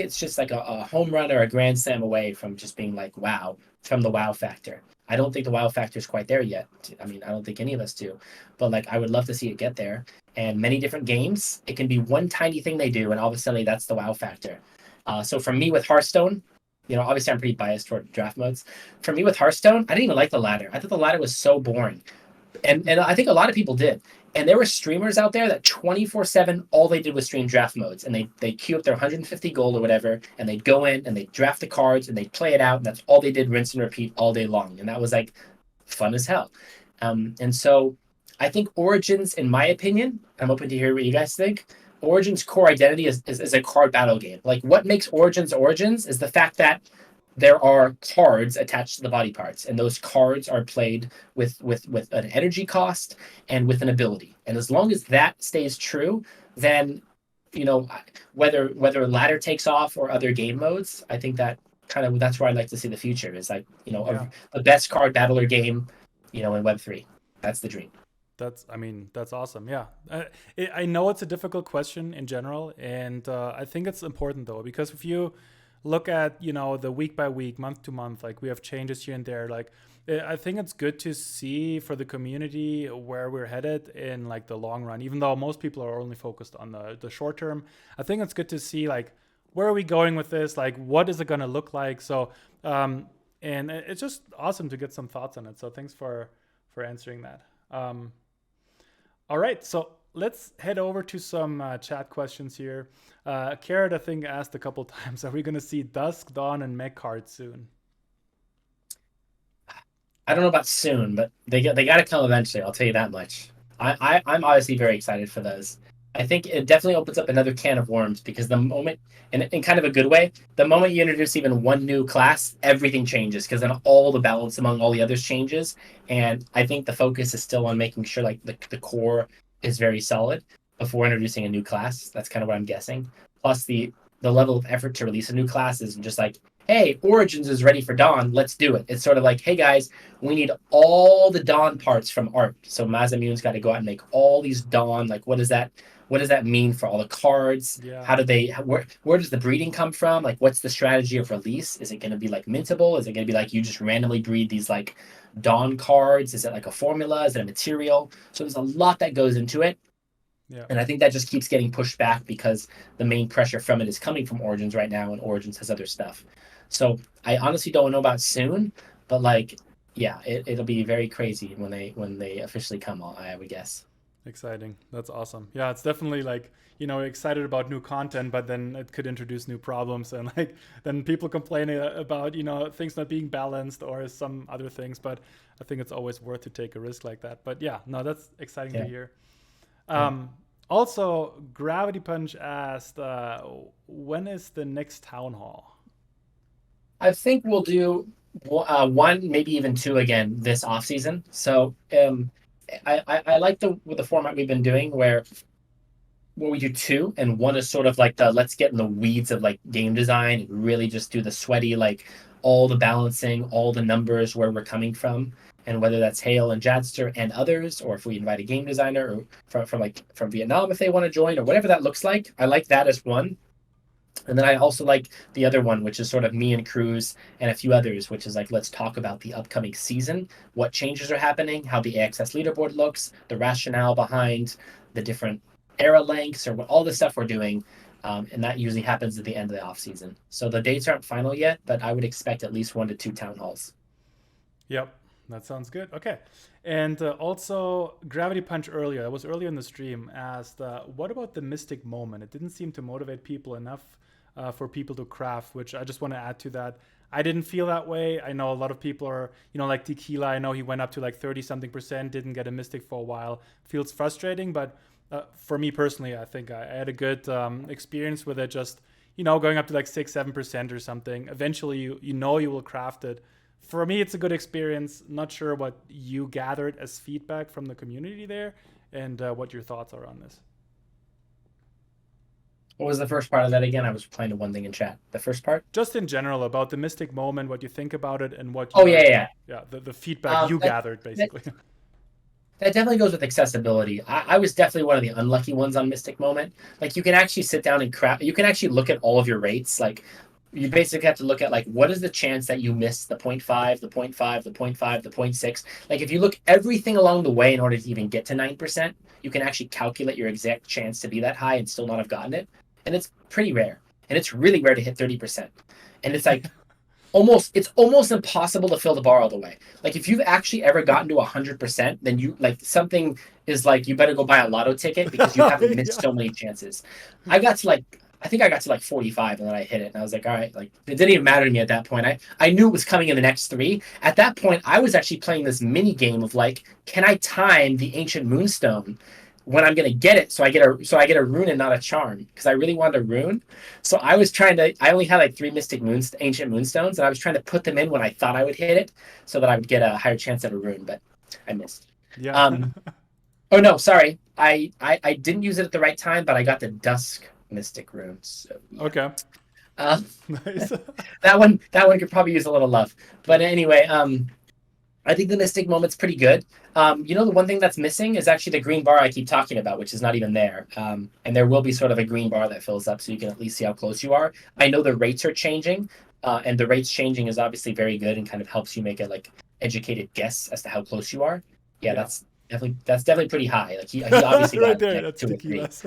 S2: it's just like a home run or a grand slam away from just being like wow, from the wow factor. I don't think the wow factor is quite there yet. I mean, I don't think any of us do, but like I would love to see it get there. And many different games, it can be one tiny thing they do, and all of a sudden that's the wow factor. So for me with Hearthstone, obviously I'm pretty biased toward draft modes. For me with Hearthstone, I didn't even like the ladder. I thought the ladder was so boring, and I think a lot of people did. And there were streamers out there that 24/7 all they did was stream draft modes, and they queue up their 150 gold or whatever, and they'd go in and they'd draft the cards and they'd play it out, and that's all they did, rinse and repeat all day long, and that was like fun as hell. And so I think Origins, in my opinion, I'm open to hear what you guys think. Origins' core identity is a card battle game. Like what makes Origins is the fact that there are cards attached to the body parts, and those cards are played with an energy cost and with an ability. And as long as that stays true, then you know whether ladder takes off or other game modes, I think that kind of that's where I'd like to see the future is like
S1: Yeah.
S2: a best card battler game, in Web3. That's the dream.
S1: I mean, that's awesome. Yeah. I know it's a difficult question in general. And I think it's important, though, because if you look at, the week by week, month to month, like we have changes here and there, like I think it's good to see for the community where we're headed in like the long run, even though most people are only focused on the short term. I think it's good to see like where are we going with this? Like, what is it going to look like? So, and it's just awesome to get some thoughts on it. So thanks for answering that. All right, so let's head over to some chat questions here. Carrot, I think, asked a couple times, are we going to see Dusk, Dawn, and Mech cards soon?
S2: I don't know about soon, but they got to come eventually. I'll tell you that much. I'm obviously very excited for those. I think it definitely opens up another can of worms because the moment, in kind of a good way, the moment you introduce even one new class, everything changes because then all the balance among all the others changes. And I think the focus is still on making sure like the core is very solid before introducing a new class. That's kind of what I'm guessing. Plus the level of effort to release a new class is just like, hey, Origins is ready for Dawn. Let's do it. It's sort of like, hey guys, we need all the Dawn parts from art. So Masamune's got to go out and make all these Dawn. Like, what does that mean for all the cards?
S1: Yeah.
S2: How do they where does the breeding come from? Like, what's the strategy of release? Is it going to be like mintable? Is it going to be like you just randomly breed these like Dawn cards? Is it like a formula? Is it a material? So there's a lot that goes into it.
S1: Yeah.
S2: And I think that just keeps getting pushed back because the main pressure from it is coming from Origins right now, and Origins has other stuff. So I honestly don't know about soon, but like, yeah, it'll be very crazy when they officially come. I would guess.
S1: Exciting. That's awesome. Yeah, it's definitely like, excited about new content, but then it could introduce new problems and like then people complain about, things not being balanced or some other things. But I think it's always worth to take a risk like that. But yeah, no, that's exciting to
S2: Yeah.
S1: hear.
S2: Yeah.
S1: Also, Gravity Punch asked, when is the next town hall?
S2: I think we'll do one, maybe even two again this off season. So I like the format we've been doing where we do two, and one is sort of like the let's get in the weeds of like game design and really just do the sweaty like all the balancing, all the numbers, where we're coming from, and whether that's Hale and Jadster and others, or if we invite a game designer or from Vietnam if they want to join or whatever that looks like. I like that as one. And then I also like the other one, which is sort of me and Cruz and a few others, which is like, let's talk about the upcoming season, what changes are happening, how the AXS leaderboard looks, the rationale behind the different era lengths, or what all the stuff we're doing. And that usually happens at the end of the off season. So the dates aren't final yet, but I would expect at least 1 to 2 town halls.
S1: Yep, that sounds good. Okay. And also, Gravity Punch earlier, that was earlier in the stream, asked, what about the Mystic Moment? It didn't seem to motivate people enough for people to craft, which I just want to add to that. I didn't feel that way. I know a lot of people are, like Tequila. I know he went up to like 30 something percent, didn't get a Mystic for a while. Feels frustrating, but for me personally, I think I had a good experience with it. Just, going up to like 6-7% or something. Eventually, you will craft it. For me, it's a good experience. Not sure what you gathered as feedback from the community there, and what your thoughts are on this.
S2: What was the first part of that again? I was replying to one thing in chat. The first part?
S1: Just in general about the Mystic Moment, what you think about it, and what
S2: Oh,
S1: you,
S2: yeah.
S1: the feedback you gathered
S2: That,
S1: basically.
S2: that definitely goes with accessibility. I was definitely one of the unlucky ones on Mystic Moment. Like, you can actually sit down and crap. You can actually look at all of your rates. Like, you basically have to look at like what is the chance that you miss the 0.5, the 0.5, the 0.5, the 0.6. Like, if you look everything along the way in order to even get to 9%, you can actually calculate your exact chance to be that high and still not have gotten it. And it's pretty rare. And it's really rare to hit 30%. And it's like it's almost impossible to fill the bar all the way. Like, if you've actually ever gotten to 100%, then you like something is like you better go buy a lotto ticket because you haven't missed
S1: Yeah.
S2: so many chances. I think I got to like 45 and then I hit it and I was like, all right, like it didn't even matter to me at that point. I knew it was coming in the next three. At that point, I was actually playing this mini game of like, can I time the ancient moonstone when I'm gonna get it so I get a rune and not a charm because I really wanted a rune. So I only had like three ancient moonstones, and I was trying to put them in when I thought I would hit it so that I would get a higher chance at a rune, but I missed.
S1: Yeah.
S2: Um, oh no, sorry. I didn't use it at the right time, but I got the Dusk Mystic rune. So yeah.
S1: Okay.
S2: Uh,
S1: Nice.
S2: that one could probably use a little love. But anyway, I think the Mystic Moment's pretty good. The one thing that's missing is actually the green bar I keep talking about, which is not even there. And there will be sort of a green bar that fills up so you can at least see how close you are. I know the rates are changing, and the rates changing is obviously very good and kind of helps you make a like educated guess as to how close you are. Yeah,
S1: Yeah.
S2: that's definitely pretty high. Like he obviously
S1: Right
S2: got
S1: there,
S2: like
S1: that's
S2: two or three.
S1: Tequila's.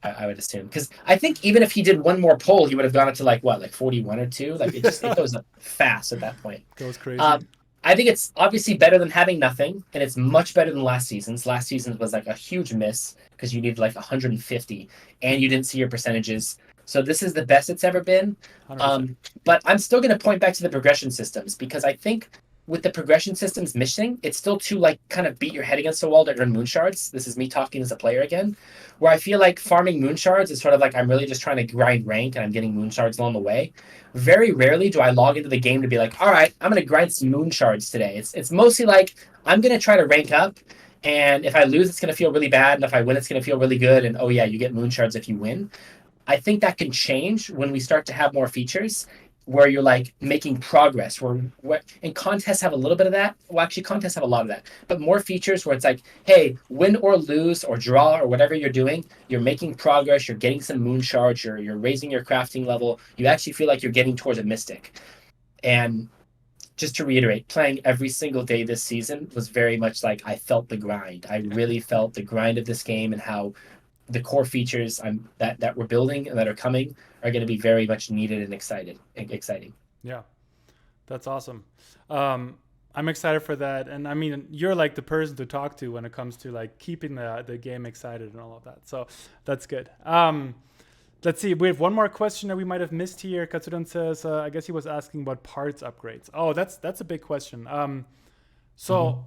S2: I would assume, because I think even if he did one more pull, he would have gone up to like what, like 41 or 2. Like it goes up fast at that point.
S1: Goes crazy.
S2: Um, I think it's obviously better than having nothing, and it's much better than last season's. Last season was like a huge miss because you needed like 150, and you didn't see your percentages. So this is the best it's ever been.
S1: 100%.
S2: But I'm still going to point back to the progression systems, because I think with the progression systems missing, it's still too like kind of beat your head against the wall to earn moon shards. This is me talking as a player again, where I feel like farming moon shards is sort of like I'm really just trying to grind rank and I'm getting moon shards along the way. Very rarely do I log into the game to be like, all right, I'm going to grind some moon shards today. It's mostly like I'm going to try to rank up, and if I lose, it's going to feel really bad, and if I win, it's going to feel really good. And oh yeah, you get moon shards if you win. I think that can change when we start to have more features where you're like making progress. And contests have a little bit of that. Well, actually, contests have a lot of that, but more features where it's like, hey, win or lose or draw or whatever you're doing, you're making progress. You're getting some moon shards. You're raising your crafting level. You actually feel like you're getting towards a mystic. And just to reiterate, playing every single day this season was very much like I felt the grind. I really felt the grind of this game, and how the core features that we're building and that are coming are going to be very much needed and exciting.
S1: Yeah, that's awesome. I'm excited for that, and I mean, you're like the person to talk to when it comes to like keeping the game excited and all of that. So that's good. Let's see. We have one more question that we might have missed here. Katsudan says, I guess he was asking about parts upgrades. Oh, that's a big question. So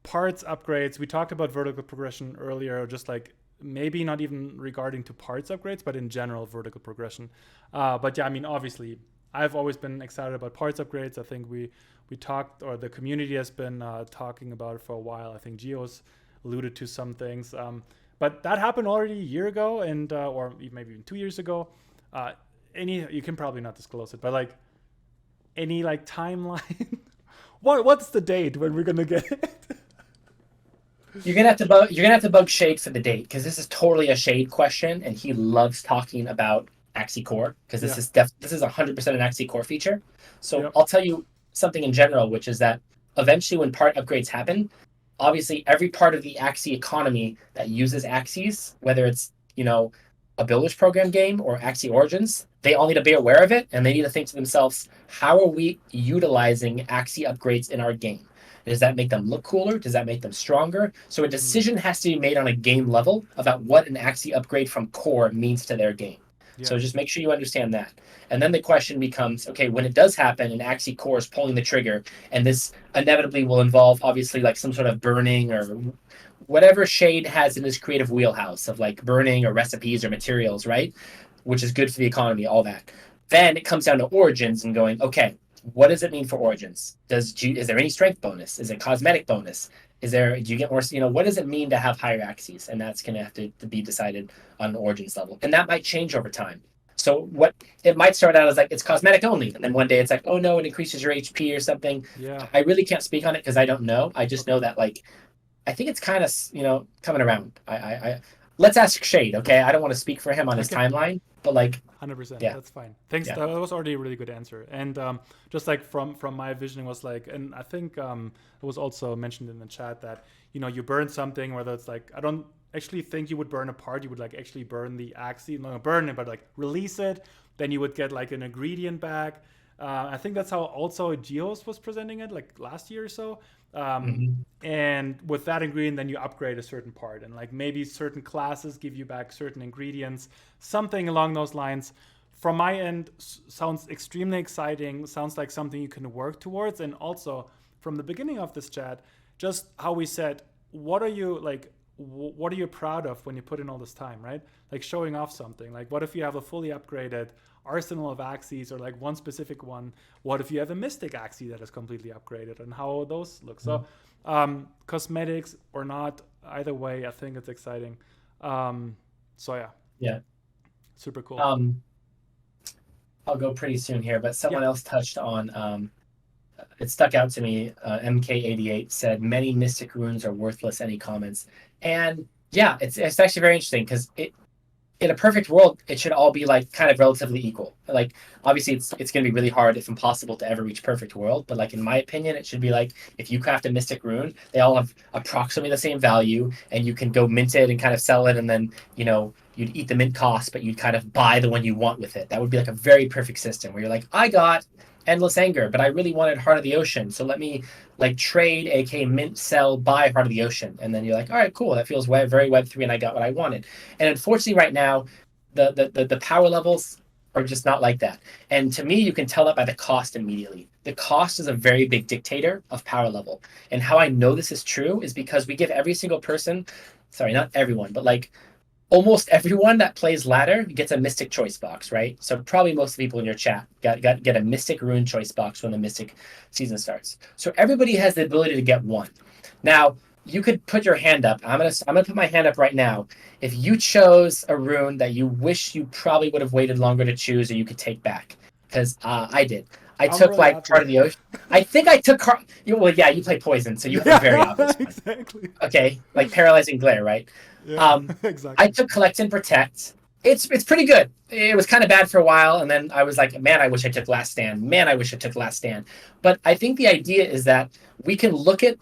S1: parts upgrades. We talked about vertical progression earlier, just like maybe not even regarding to parts upgrades, but in general vertical progression. But yeah, I mean, obviously, I've always been excited about parts upgrades. I think we talked, or the community has been talking about it for a while. I think Geo's alluded to some things. But that happened already a year ago, and or maybe even 2 years ago. You can probably not disclose it, but like any like timeline. What's the date when we're gonna get it?
S2: You're gonna have to bug Shade for the date, because this is totally a Shade question, and he loves talking about Axie Core, because this is 100% an Axie Core feature. So I'll tell you something in general, which is that eventually when part upgrades happen, obviously every part of the Axie economy that uses Axies, whether it's a Builders Program game or Axie Origins, they all need to be aware of it, and they need to think to themselves, how are we utilizing Axie upgrades in our game? Does that make them look cooler? Does that make them stronger? So a decision has to be made on a game level about what an Axie upgrade from core means to their game. Yeah. So just make sure you understand that. And then the question becomes, okay, when it does happen and Axie Core is pulling the trigger, and this inevitably will involve obviously like some sort of burning or whatever Shade has in his creative wheelhouse of like burning or recipes or materials, right? Which is good for the economy, all that. Then it comes down to Origins and going, okay, what does it mean for Origins? Is there any strength bonus? Is it cosmetic bonus? Do you get more, what does it mean to have higher Axies? And that's going to have to be decided on an Origins level. And that might change over time. So what it might start out as like, it's cosmetic only. And then one day it's like, oh no, it increases your HP or something.
S1: Yeah.
S2: I really can't speak on it because I don't know. I just know that like, I think it's kind of, coming around. Let's ask Shade, okay? I don't want to speak for him on his timeline, but like
S1: 100%.
S2: Yeah.
S1: That's fine. Thanks. Yeah. That was already a really good answer. And just like from my vision was like, and I think it was also mentioned in the chat that you burn something, whether it's like, I don't actually think you would burn a part. You would like actually burn the Axie, not burn it, but like release it. Then you would get like an ingredient back. I think that's how also Geos was presenting it like last year or so. And with that ingredient, then you upgrade a certain part, and like maybe certain classes give you back certain ingredients, something along those lines. From my end, sounds extremely exciting. Sounds like something you can work towards. And also from the beginning of this chat, just how we said, what are you proud of when you put in all this time, right? Like showing off something. Like what if you have a fully upgraded arsenal of Axies, or like one specific one? What if you have a Mystic Axie that is completely upgraded, and how those look? So cosmetics or not, either way, I think it's exciting. So
S2: yeah,
S1: super cool.
S2: I'll go pretty soon here, but someone else touched on it stuck out to me. MK88 said many mystic runes are worthless. Any comments? And yeah, it's actually very interesting, because in a perfect world, it should all be like kind of relatively equal. Like obviously it's going to be really hard, if impossible, to ever reach perfect world. But like in my opinion, it should be like if you craft a mystic rune, they all have approximately the same value, and you can go mint it and kind of sell it, and then you'd eat the mint cost, but you'd kind of buy the one you want with it. That would be like a very perfect system where you're like, I got Endless Anger, but I really wanted Heart of the Ocean. So let me like trade, aka mint, sell, buy Heart of the Ocean. And then you're like, all right, cool. That feels very Web3 and I got what I wanted. And unfortunately, right now, the power levels are just not like that. And to me, you can tell that by the cost immediately. The cost is a very big dictator of power level. And how I know this is true is because we give every single person, sorry, not everyone, but like almost everyone that plays ladder gets a Mystic choice box, right? So probably most people in your chat get a Mystic Rune choice box when the Mystic season starts. So everybody has the ability to get one. Now you could put your hand up. I'm gonna put my hand up right now. If you chose a rune that you wish you probably would have waited longer to choose, or you could take back, because I did. I
S1: I'm
S2: took
S1: really
S2: like
S1: happy.
S2: Heart of the Ocean. I think I took Heart. Well, yeah, you play Poison, so you have a very
S1: Yeah,
S2: obvious one.
S1: exactly.
S2: Okay, like Paralyzing Glare, right?
S1: Yeah,
S2: Um, I
S1: exactly.
S2: took Collect and Protect. It's pretty good. It was kind of bad for a while, and then I was like, man, I wish I took Last Stand. Man, I wish I took Last Stand. But I think the idea is that we can look at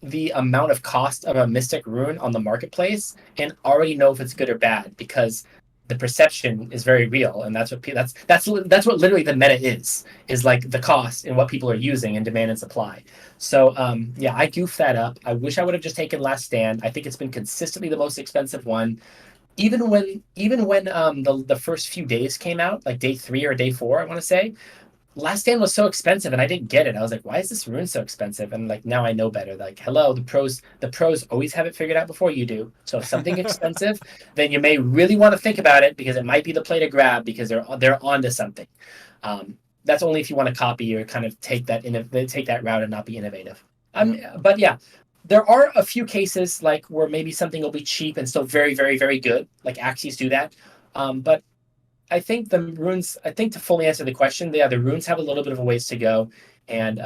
S2: the amount of cost of a Mystic Rune on the marketplace and already know if it's good or bad because the perception is very real, and that's what literally the meta is like the cost and what people are using and demand and supply. So yeah, I goofed that up. I wish I would have just taken Last Stand. I think it's been consistently the most expensive one. Even when the first few days came out, like day 3 or day 4, I want to say, Last Stand was so expensive and I didn't get it. I was like, why is this rune so expensive? And like now I know better. Like, hello, the pros always have it figured out before you do. So if something expensive, then you may really want to think about it because it might be the play to grab because they're onto something. That's only if you want to copy or kind of take that route and not be innovative.
S1: Yeah.
S2: But yeah, there are a few cases like where maybe something will be cheap and still very good. Like Axes do that. But I think the runes. I think to fully answer the question, yeah, the runes have a little bit of a ways to go, and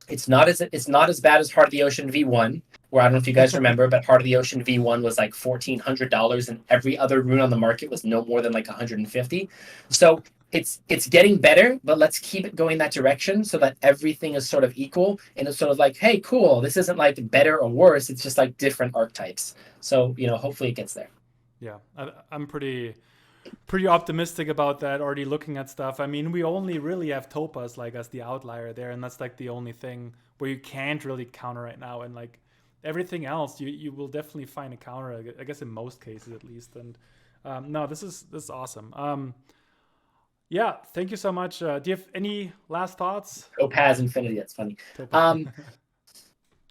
S2: it's not as bad as Heart of the Ocean V1, where I don't know if you guys remember, but Heart of the Ocean V1 was like $1,400, and every other rune on the market was no more than like 150. So it's getting better, but let's keep it going that direction so that everything is sort of equal, and it's sort of like, hey, cool, this isn't like better or worse. It's just like different archetypes. So hopefully it gets there.
S1: Yeah, I'm pretty optimistic about that. Already looking at stuff. I mean, we only really have Topaz like as the outlier there, and that's like the only thing where you can't really counter right now. And like everything else, you will definitely find a counter. I guess in most cases at least. And no, this is awesome. Yeah, thank you so much. Do you have any last thoughts?
S2: Topaz Infinity. That's funny.
S1: Topaz.
S2: Um,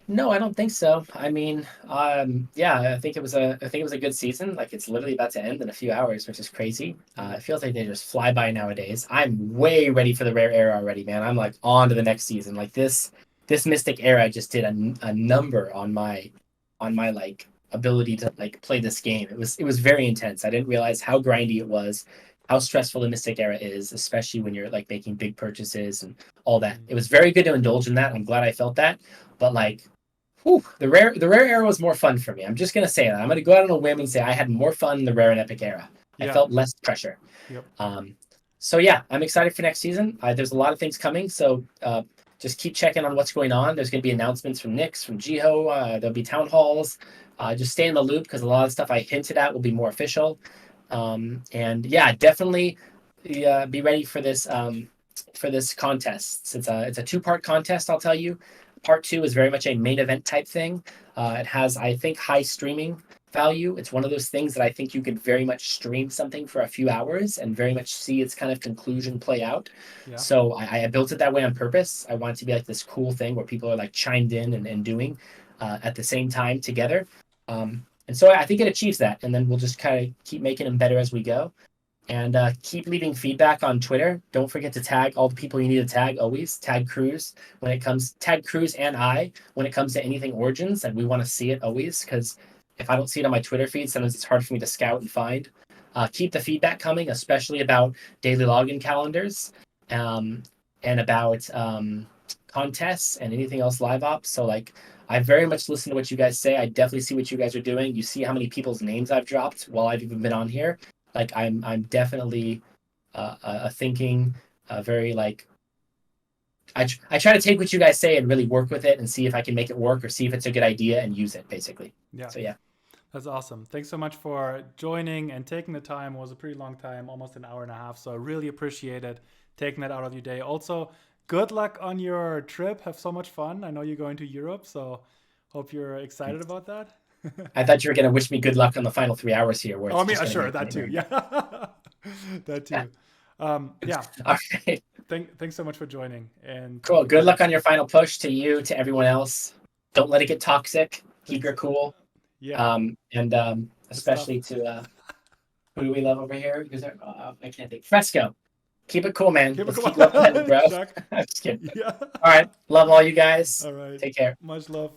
S2: No, I don't think so. I mean, yeah, I think it was a good season. Like it's literally about to end in a few hours, which is crazy.
S1: Yeah.
S2: It feels like they just fly by nowadays. I'm way ready for the rare era already, man. I'm like on to the next season. Like this Mystic era just did a number on my like ability to like play this game. It was very intense. I didn't realize how grindy it was, how stressful the Mystic era is, especially when you're like making big purchases and all that.
S1: Mhm.
S2: It was very good to indulge in that. I'm glad I felt that, but like whew, the rare era was more fun for me. I'm just gonna say that. I'm gonna go out on a whim and say I had more fun in the rare and epic era. I
S1: Yeah.
S2: felt less pressure.
S1: Yep.
S2: Um, so yeah, I'm excited for next season. There's a lot of things coming, so just keep checking on what's going on. There's going to be announcements from Nyx, from Jiho. There'll be town halls. Just stay in the loop because a lot of stuff I hinted at will be more official. And yeah, definitely be ready for this contest. It's a two-part contest. I'll tell you. Part two is very much a main event type thing. It has, I think, high streaming value. It's one of those things that I think you could very much stream something for a few hours and very much see its kind of conclusion play out.
S1: Yeah.
S2: So I built it that way on purpose. I want it to be like this cool thing where people are like chimed in and doing at the same time together. And so I think it achieves that. And then we'll just kind of keep making them better as we go. And keep leaving feedback on Twitter. Don't forget to tag all the people you need to tag always. Tag Cruz tag Cruz and I when it comes to anything Origins, and we want to see it always because if I don't see it on my Twitter feed, sometimes it's hard for me to scout and find. Keep the feedback coming, especially about daily login calendars and about contests and anything else live ops. So like I very much listen to what you guys say. I definitely see what you guys are doing. You see how many people's names I've dropped while I've even been on here. Like I'm definitely a thinking, very like I try to take what you guys say and really work with it and see if I can make it work or see if it's a good idea and use it basically.
S1: Yeah.
S2: So yeah,
S1: That's awesome. Thanks so much for joining and taking the time. It was a pretty long time, almost an hour and a half. So I really appreciate it taking that out of your day. Also, good luck on your trip. Have so much fun. I know you're going to Europe, so hope you're excited about that.
S2: I thought you were going to wish me good luck on the final 3 hours here, where
S1: Oh,
S2: it's
S1: I mean,
S2: just going to
S1: sure,
S2: be
S1: that too.
S2: getting
S1: Yeah, that
S2: yeah.
S1: too. Yeah.
S2: All right.
S1: Thanks so much for joining. And
S2: Cool. Good luck on your final push to you, to everyone else. Don't let it get toxic. Keep
S1: thanks.
S2: your cool.
S1: Yeah,
S2: And
S1: good stuff.
S2: especially to who do we love over here? Who's there? I can't think. Fresco. Keep it cool, man.
S1: Keep it
S2: Let's
S1: cool.
S2: keep level-headed, bro.
S1: Chuck.
S2: I'm just kidding.
S1: Yeah.
S2: All right. Love all you guys.
S1: All right.
S2: Take care.
S1: Much love.